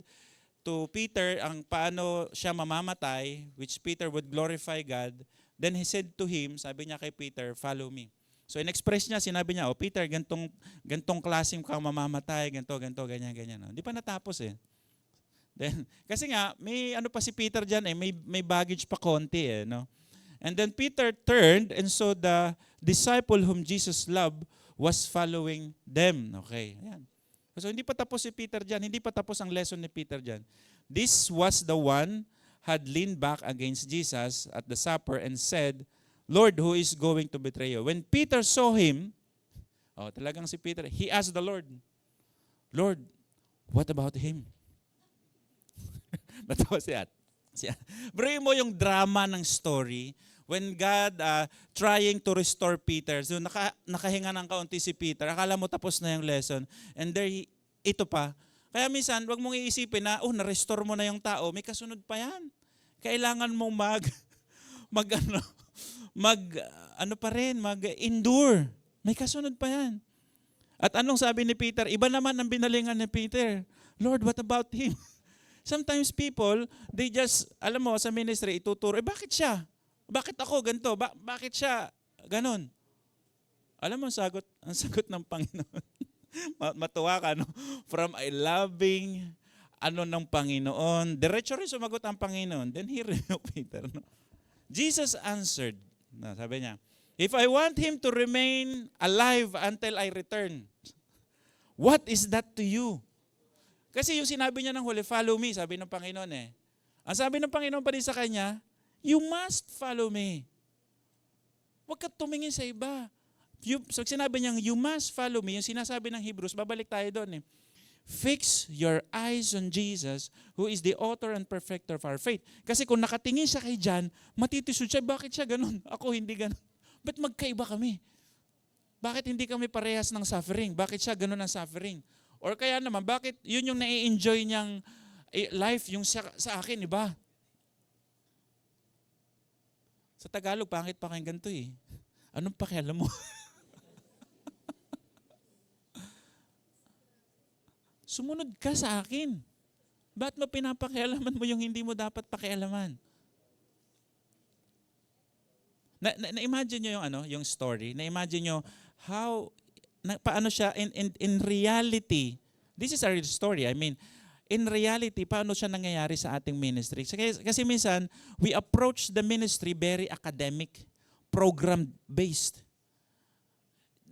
to Peter ang paano siya mamamatay, which Peter would glorify God. Then he said to him, sabi niya kay Peter, follow me. So in-express niya, sinabi niya, Peter, gantong klaseng kang mamamatay, ganyan. No? Hindi pa natapos eh. Then, kasi nga, may ano pa si Peter dyan eh, may baggage pa konti eh. No? And then Peter turned and saw the disciple whom Jesus loved was following them. Okay, ayan. So hindi pa tapos si Peter dyan, hindi pa tapos ang lesson ni Peter dyan. This was the one had leaned back against Jesus at the supper and said, Lord, who is going to betray you? When Peter saw him, talagang si Peter, he asked the Lord, Lord, what about him? Natawa siya. Bro mo yung drama ng story when God trying to restore Peter. So nakahinga ng kaunti si Peter. Akala mo tapos na yung lesson. And there, ito pa. Kaya minsan, wag mong iisipin na, na-restore mo na yung tao. May kasunod pa yan. Kailangan mong mag-endure. May kasunod pa yan. At anong sabi ni Peter? Iba naman ang binalingan ni Peter. Lord, what about him? Sometimes people, they just, alam mo, sa ministry, ituturo, bakit siya? Bakit ako ganito? Bakit siya ganon? Alam mo, ang sagot ng Panginoon. Matuwa ka, no? From a loving, ng Panginoon. Diretso rin sumagot ang Panginoon. Then he rebuked Peter. No? Jesus answered, sabi niya, if I want him to remain alive until I return, what is that to you? Kasi yung sinabi niya ng huli, follow me, sabi ng Panginoon eh. Ang sabi ng Panginoon pa rin sa kanya, you must follow me. Huwag ka tumingin sa iba. So sinabi niyang, you must follow me, yung sinasabi ng Hebrews, babalik tayo doon eh. Fix your eyes on Jesus, who is the author and perfecter of our faith. Kasi kung nakatingin siya kay John, matitisod siya, bakit siya ganun? Ako hindi ganun. Ba't magkaiba kami? Bakit hindi kami parehas ng suffering? Bakit siya ganun ang suffering? Or kaya naman, bakit yun yung nai-enjoy niyang life, yung sa akin, iba? Sa Tagalog, pangit pa kayong ganito eh. Anong pakialam mo? Sumunod ka sa akin. Ba't mo pinapakialaman mo yung hindi mo dapat pakialaman? Na-imagine nyo yung story. Na-imagine nyo paano siya in reality. This is a real story. I mean, in reality, paano siya nangyayari sa ating ministry? Kasi minsan, we approach the ministry very academic, program-based.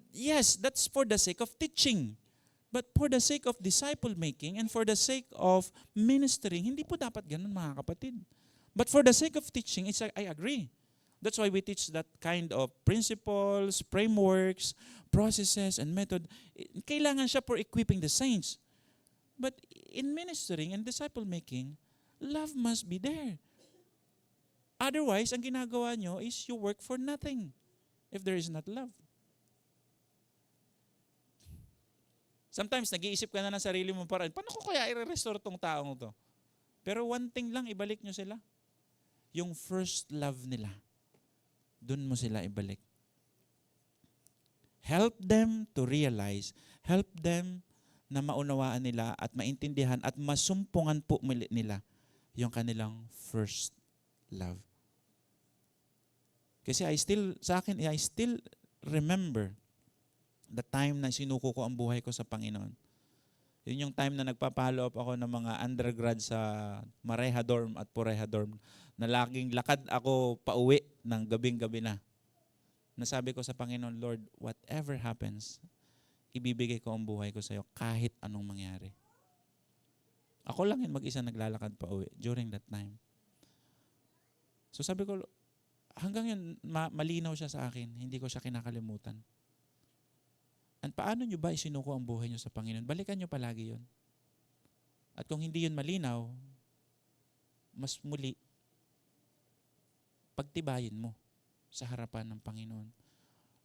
Yes, that's for the sake of teaching. But for the sake of disciple making and for the sake of ministering, hindi po dapat ganun mga kapatid. But for the sake of teaching, I agree. That's why we teach that kind of principles, frameworks, processes, and method. Kailangan siya for equipping the saints. But in ministering and disciple making, love must be there. Otherwise, ang ginagawa nyo is you work for nothing if there is not love. Sometimes, nag-iisip ka na ng sarili mo parang, paano ko kaya i-restore tong taong to? Pero one thing lang, ibalik nyo sila. Yung first love nila. Doon mo sila ibalik. Help them to realize, help them na maunawaan nila at maintindihan at masumpungan po nila yung kanilang first love. Kasi I still remember the time na sinuko ko ang buhay ko sa Panginoon. Yun yung time na nagpa-follow up ako ng mga undergrad sa Mareha Dorm at Pureha Dorm na laging lakad ako pauwi ng gabing-gabi na. Nasabi ko sa Panginoon, Lord, whatever happens, ibibigay ko ang buhay ko sa iyo kahit anong mangyari. Ako lang yun mag-isa naglalakad pauwi during that time. So sabi ko, hanggang yun, malinaw siya sa akin, hindi ko siya kinakalimutan. And paano nyo ba isinuko ang buhay nyo sa Panginoon? Balikan nyo palagi yun. At kung hindi yun malinaw, mas muli, pagtibayin mo sa harapan ng Panginoon.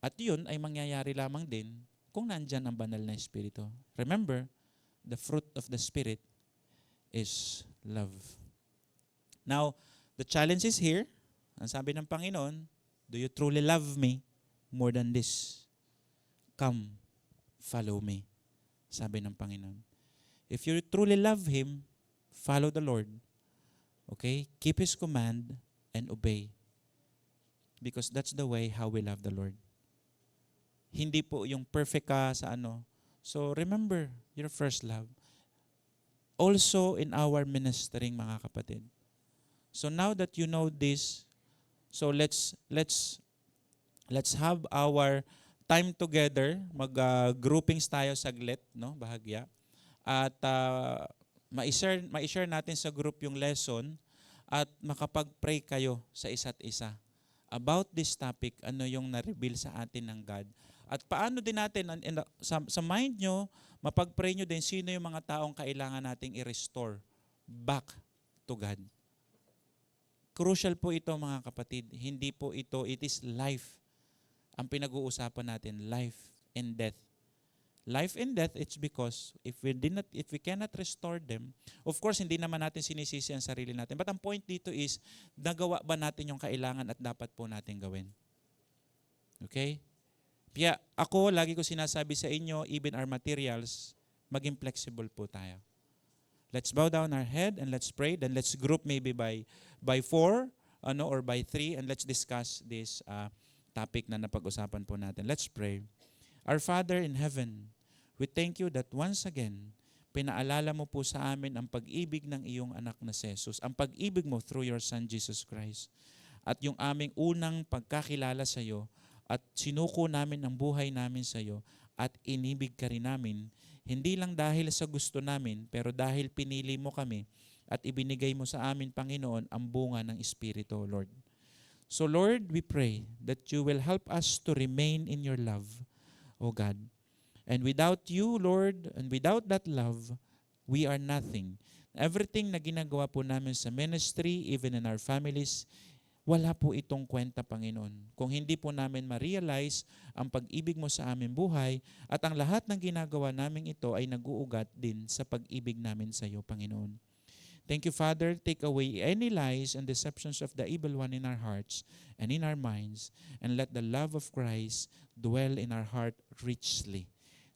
At yun ay mangyayari lamang din kung nandyan ang banal na Espiritu. Remember, the fruit of the Spirit is love. Now, the challenge is here. Ang sabi ng Panginoon, do you truly love me more than this? Come, follow me. Sabi ng Panginoon. If you truly love Him, follow the Lord. Okay? Keep His command and obey. Because that's the way how we love the Lord. Hindi po yung perfect ka sa ano. So remember your first love. Also in our ministering, mga kapatid. So now that you know this, so let's have our time together, mag-groupings tayo saglit, no, bahagya. At ma-share natin sa group yung lesson at makapag-pray kayo sa isa't isa about this topic, ano yung na-reveal sa atin ng God. At paano din natin, sa mind nyo, mapag-pray nyo din sino yung mga taong kailangan nating i-restore back to God. Crucial po ito, mga kapatid. Hindi po ito, it is life. Ang pinag-uusapan natin, life and death. Life and death, it's because if we cannot restore them, of course, hindi naman natin sinisisi ang sarili natin. But ang point dito is, nagawa ba natin yung kailangan at dapat po natin gawin? Okay? Kaya ako, lagi ko sinasabi sa inyo, even our materials, maging flexible po tayo. Let's bow down our head and let's pray. Then let's group maybe by 4 or by 3 and let's discuss this topic na napag-usapan po natin. Let's pray. Our Father in heaven, we thank you that once again, pinaalala mo po sa amin ang pag-ibig ng iyong anak na si Jesus, ang pag-ibig mo through your Son Jesus Christ, at yung aming unang pagkakilala sa iyo, at sinuko namin ang buhay namin sa iyo, at inibig ka rin namin, hindi lang dahil sa gusto namin, pero dahil pinili mo kami, at ibinigay mo sa amin, Panginoon, ang bunga ng Espiritu, Lord. So Lord, we pray that you will help us to remain in your love, O God. And without you, Lord, and without that love, we are nothing. Everything na ginagawa po namin sa ministry, even in our families, wala po itong kwenta, Panginoon. Kung hindi po namin ma-realize ang pag-ibig mo sa aming buhay at ang lahat ng ginagawa namin ito ay nag-uugat din sa pag-ibig namin sa iyo, Panginoon. Thank you, Father. Take away any lies and deceptions of the evil one in our hearts and in our minds, and let the love of Christ dwell in our heart richly.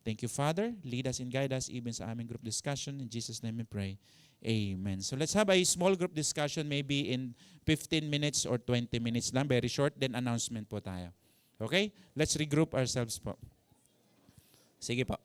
Thank you, Father. Lead us and guide us even sa aming group discussion. In Jesus' name we pray. Amen. So let's have a small group discussion maybe in 15 minutes or 20 minutes lang. Very short. Then announcement po tayo. Okay? Let's regroup ourselves po. Sige po.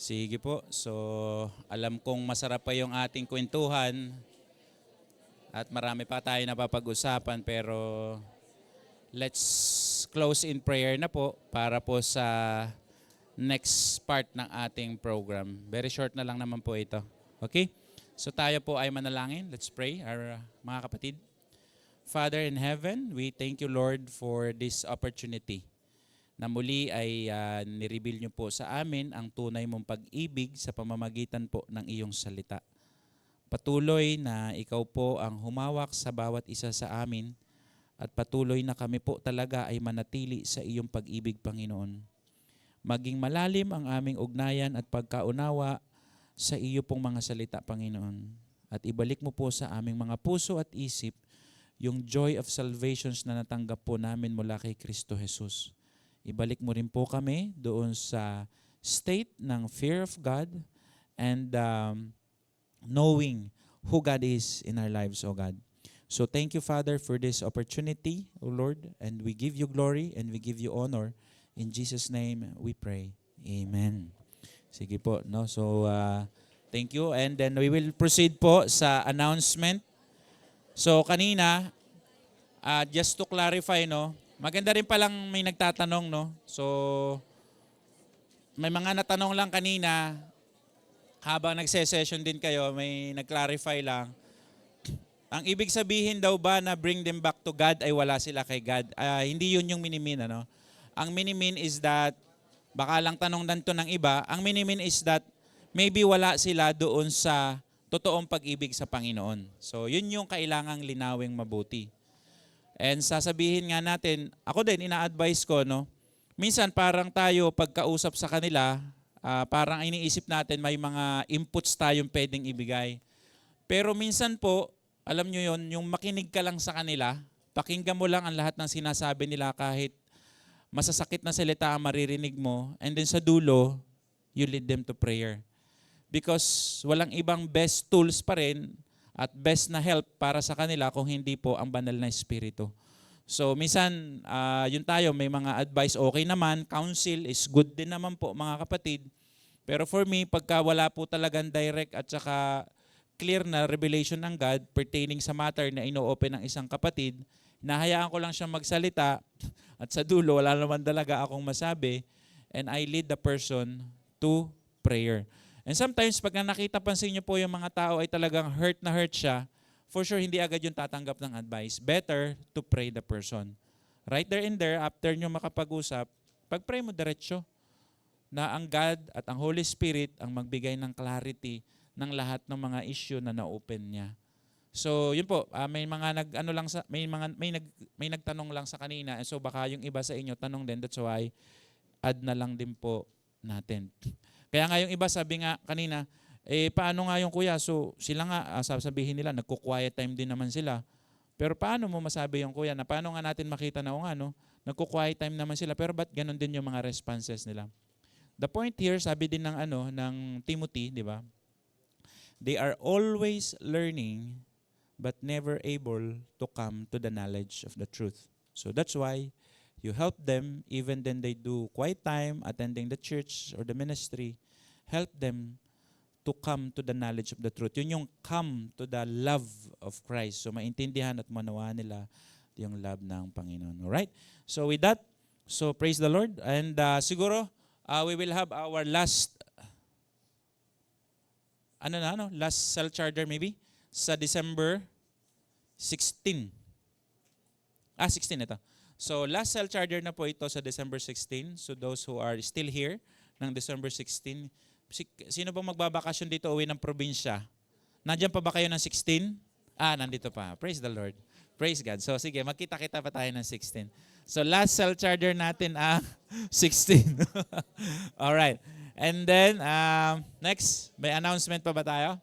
Sige po. So, alam kong masarap pa yung ating kwentuhan at marami pa tayo napapag-usapan, pero let's close in prayer na po para po sa next part ng ating program. Very short na lang naman po ito. Okay? So tayo po ay manalangin. Let's pray, our mga kapatid. Father in heaven, we thank you, Lord, for this opportunity na muli ay nireveal niyo po sa amin ang tunay mong pag-ibig sa pamamagitan po ng iyong salita. Patuloy na ikaw po ang humawak sa bawat isa sa amin at patuloy na kami po talaga ay manatili sa iyong pag-ibig, Panginoon. Maging malalim ang aming ugnayan at pagkaunawa sa iyo pong mga salita, Panginoon. At ibalik mo po sa aming mga puso at isip yung joy of salvations na natanggap po namin mula kay Kristo Jesus. Ibalik mo rin po kami doon sa state ng fear of God and knowing who God is in our lives, O God. So thank you, Father, for this opportunity, O Lord, and we give you glory and we give you honor. In Jesus' name we pray. Amen. Sige po, no? So thank you, and then we will proceed po sa announcement. So kanina, just to clarify, no, maganda rin palang may nagtatanong, no? So may mga natanong lang kanina, habang nagse-session din kayo, may nag-clarify lang. Ang ibig sabihin daw ba na bring them back to God ay wala sila kay God? Hindi yun yung minimin, ano? Ang minimin is that, baka lang tanong danto ng iba, ang minimin is that maybe wala sila doon sa totoong pag-ibig sa Panginoon. So yun yung kailangang linawing mabuti. And sasabihin nga natin, ako din ina-advise ko, no? Minsan parang tayo pagkausap sa kanila, parang iniisip natin may mga inputs tayong pwedeng ibigay. Pero minsan po, alam nyo yon, yung makinig ka lang sa kanila, pakinggan mo lang ang lahat ng sinasabi nila kahit masasakit na salita ang maririnig mo, and then sa dulo, you lead them to prayer. Because walang ibang best tools pa rin at best na help para sa kanila kung hindi po ang banal na Espiritu. So minsan, yun tayo, may mga advice, okay naman, counsel is good din naman po mga kapatid. Pero for me, pagka wala po talagang direct at saka clear na revelation ng God pertaining sa matter na ino-open ng isang kapatid, nahayaan ko lang siyang magsalita at sa dulo, wala naman talaga akong masabi, and I lead the person to prayer. And sometimes, pag nakita pansin niyo po yung mga tao ay talagang hurt na hurt siya, for sure, hindi agad yung tatanggap ng advice. Better to pray the person. Right there and there, after nyo makapag-usap, pag-pray mo diretsyo na ang God at ang Holy Spirit ang magbigay ng clarity ng lahat ng mga issue na na-open niya. So, yun po, may mga may nagtanong lang sa kanina, so baka yung iba sa inyo tanong din, that's why add na lang din po natin. Kaya nga yung iba sabi nga kanina, paano nga yung kuya? So sila nga, sasabihin nila, nagko-quiet time din naman sila. Pero paano mo masabi yung kuya na paano nga natin makita na nagko-quiet time naman sila, pero ba't ganun din yung mga responses nila? The point here, sabi din ng Timothy, di ba? They are always learning but never able to come to the knowledge of the truth. So that's why you help them even then they do quiet time, attending the church or the ministry, help them to come to the knowledge of the truth. Yun yung come to the love of Christ. So maintindihan at manawaan nila yung love ng Panginoon. Alright? So with that, so praise the Lord. And siguro, we will have our last, last cell charger maybe, sa December 16. 16 ito. So last cell charger na po ito sa December 16. So those who are still here ng December 16, sino bang magbabakasyon dito uwi ng probinsya? Nandiyan pa ba kayo ng 16? Nandito pa. Praise the Lord. Praise God. So sige, magkita-kita pa tayo ng 16. So last cell charger natin 16. Alright. And then, next, may announcement pa ba tayo?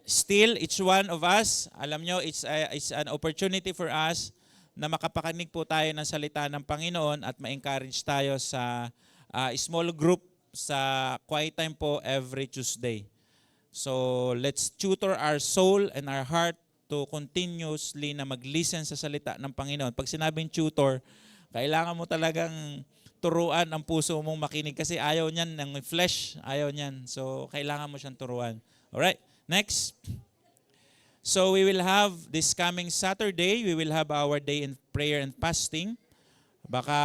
Still, each one of us, alam nyo, it's an opportunity for us na makapakinig po tayo ng salita ng Panginoon at ma-encourage tayo sa small group sa quiet time po every Tuesday. So let's tutor our soul and our heart to continuously na mag-listen sa salita ng Panginoon. Pag sinabing tutor, Kailangan mo talagang turuan ang puso mong makinig kasi ayaw niyan ng flesh, ayaw niyan. So, kailangan mo siyang turuan. Alright, next. So, we will have this coming Saturday, we will have our day in prayer and fasting. Baka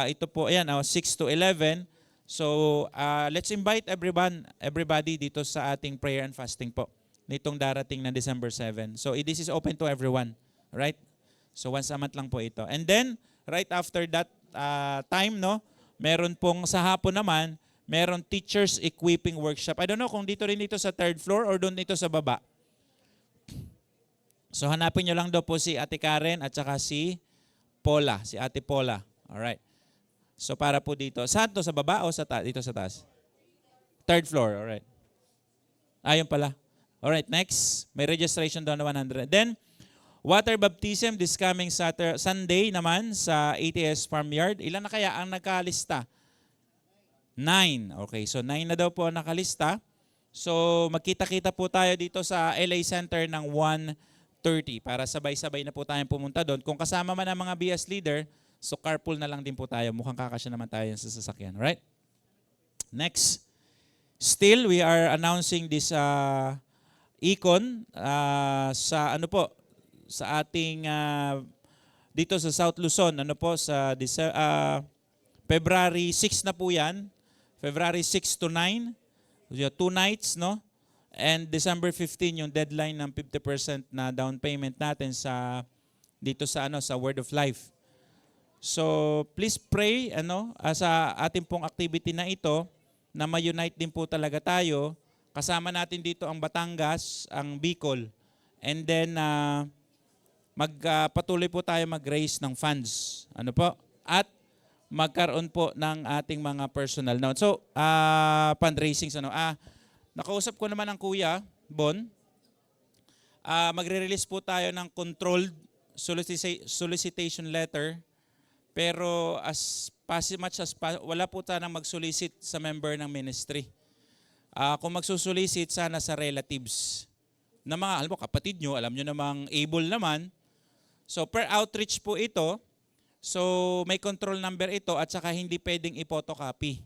ito po, ayan, 6 to 11. So, let's invite everybody dito sa ating prayer and fasting po nitong darating na December 7. So, this is open to everyone. Right? So, once a month lang po ito. And then, right after that time, no, meron pong sa hapon naman, meron teachers equipping workshop. I don't know kung dito rin dito sa third floor or doon dito sa baba. So, hanapin nyo lang daw po si Ate Karen at saka si Paula, si Ate Paula. Alright. So, para po dito. Saan to? Sa baba o dito sa taas? Third floor. Alright. Ayun pala. Alright, next. May registration doon na 100. Then, water baptism this coming Sunday naman sa ATS Farmyard. Ilan na kaya ang nagkalista? 9. Okay, so 9 na daw po ang nakalista. So magkita-kita po tayo dito sa LA Center ng 1:30 para sabay-sabay na po tayong pumunta doon. Kung kasama man ang mga BS leader, so carpool na lang din po tayo. Mukhang kakasya naman tayo sa sasakyan. Right? Next. Still, we are announcing this icon sa ano po, sa ating dito sa South Luzon, ano po, sa February 6 na po yan. February 6 to 9. 2 nights, no? And December 15 yung deadline ng 50% na down payment natin sa dito sa sa Word of Life. So, please pray sa ating pong activity na ito na ma-unite din po talaga tayo. Kasama natin dito ang Batangas, ang Bicol. And then magpatuloy po tayo mag-raise ng funds. Ano po? At magkaroon po ng ating mga personal note. So, fundraising. Nakausap ko naman ang Kuya Bon. Magre-release po tayo ng controlled solicitation letter. Pero wala po tayong mag-solicit sa member ng ministry. Kung magsusolicit, sana sa relatives. Na mga, alam mo, kapatid nyo, alam nyo namang able naman. So, per outreach po ito. So, may control number ito at saka hindi pwedeng i-photocopy.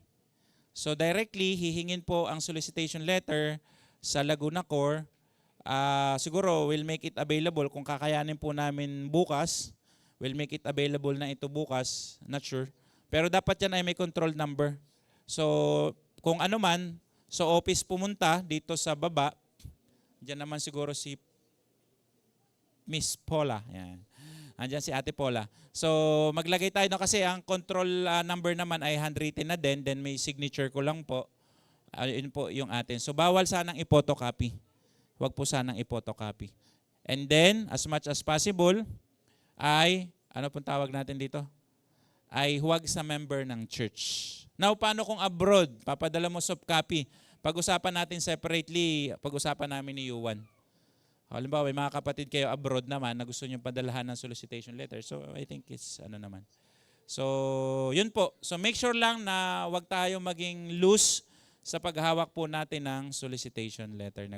So, directly, hihingin po ang solicitation letter sa Laguna Corps. Siguro, we'll make it available kung kakayanin po namin bukas. We'll make it available na ito bukas. Not sure. Pero dapat yan ay may control number. So, kung ano man, so office pumunta dito sa baba. Diyan naman siguro si Miss Paula. Yan. Andiyan si Ate Paula. So, maglagay tayo kasi ang control number naman ay handwritten na din. Then may signature ko lang po. Yun po yung atin. So, bawal sanang i-photocopy. Huwag po sanang i-photocopy. And then, as much as possible, ay, ano pong tawag natin dito? Ay huwag sa member ng church. Now, paano kung abroad? Papadala mo soft copy. Pag-usapan natin separately, pag-usapan namin ni Yuan. Halimbawa, may mga kapatid kayo abroad naman na gusto nyo padalahan ng solicitation letter. So, I think it's naman. So, yun po. So, make sure lang na wag tayo maging loose sa paghawak po natin ng solicitation letter na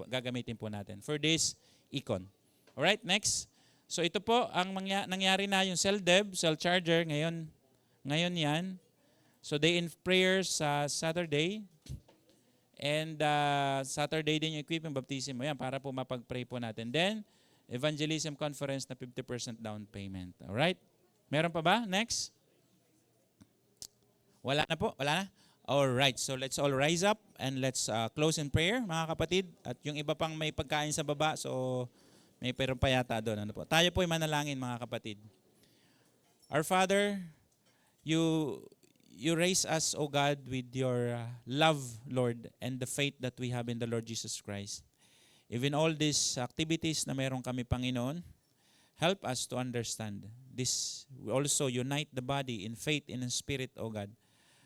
gagamitin po natin for this icon. Alright, next. So, ito po, ang nangyari na yung cell dev, cell charger, ngayon yan. So, day in prayer sa Saturday. And Saturday din yung equipment baptism mo. Yan, para po mapag-pray po natin. Then, evangelism conference na 50% down payment. Alright? Meron pa ba? Next? Wala na po? Wala na? Alright. So, let's all rise up and let's close in prayer, mga kapatid. At yung iba pang may pagkain sa baba, so may pero pa yata doon. Ano po? Tayo po ay manalangin, mga kapatid. Our Father, You raise us, O God, with your love, Lord, and the faith that we have in the Lord Jesus Christ. Even all these activities na meron kami, Panginoon, help us to understand this. We also unite the body in faith and in spirit, O God,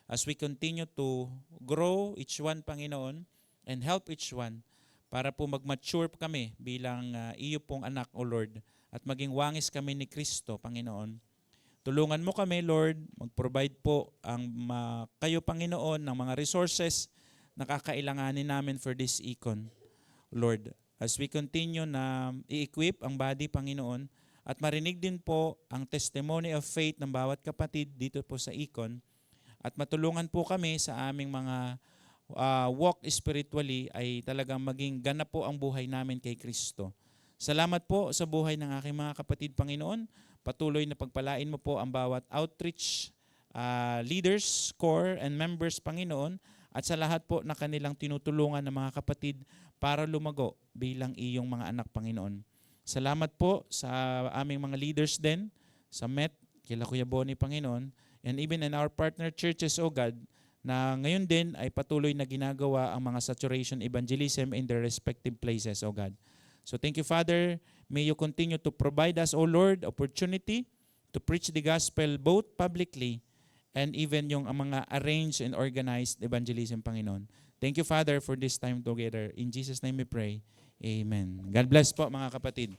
as we continue to grow each one, Panginoon, and help each one para po mag-mature kami bilang iyo pong anak, O Lord, at maging wangis kami ni Kristo, Panginoon. Tulungan mo kami, Lord, mag-provide po kayo, Panginoon, ng mga resources na kakailanganin namin for this icon, Lord. As we continue na i-equip ang body, Panginoon, at marinig din po ang testimony of faith ng bawat kapatid dito po sa Icon at matulungan po kami sa aming mga walk spiritually ay talagang maging ganap po ang buhay namin kay Kristo. Salamat po sa buhay ng aking mga kapatid, Panginoon. Patuloy na pagpalain mo po ang bawat outreach leaders, core, and members, Panginoon, at sa lahat po na kanilang tinutulungan ng mga kapatid para lumago bilang iyong mga anak, Panginoon. Salamat po sa aming mga leaders din, sa MET, kila Kuya Bonnie, Panginoon, and even in our partner churches, O God, na ngayon din ay patuloy na ginagawa ang mga saturation evangelism in their respective places, O God. So thank you, Father. May you continue to provide us, O Lord, opportunity to preach the gospel both publicly and even yung mga arranged and organized evangelism, Panginoon. Thank you, Father, for this time together. In Jesus' name we pray. Amen. God bless po, mga kapatid.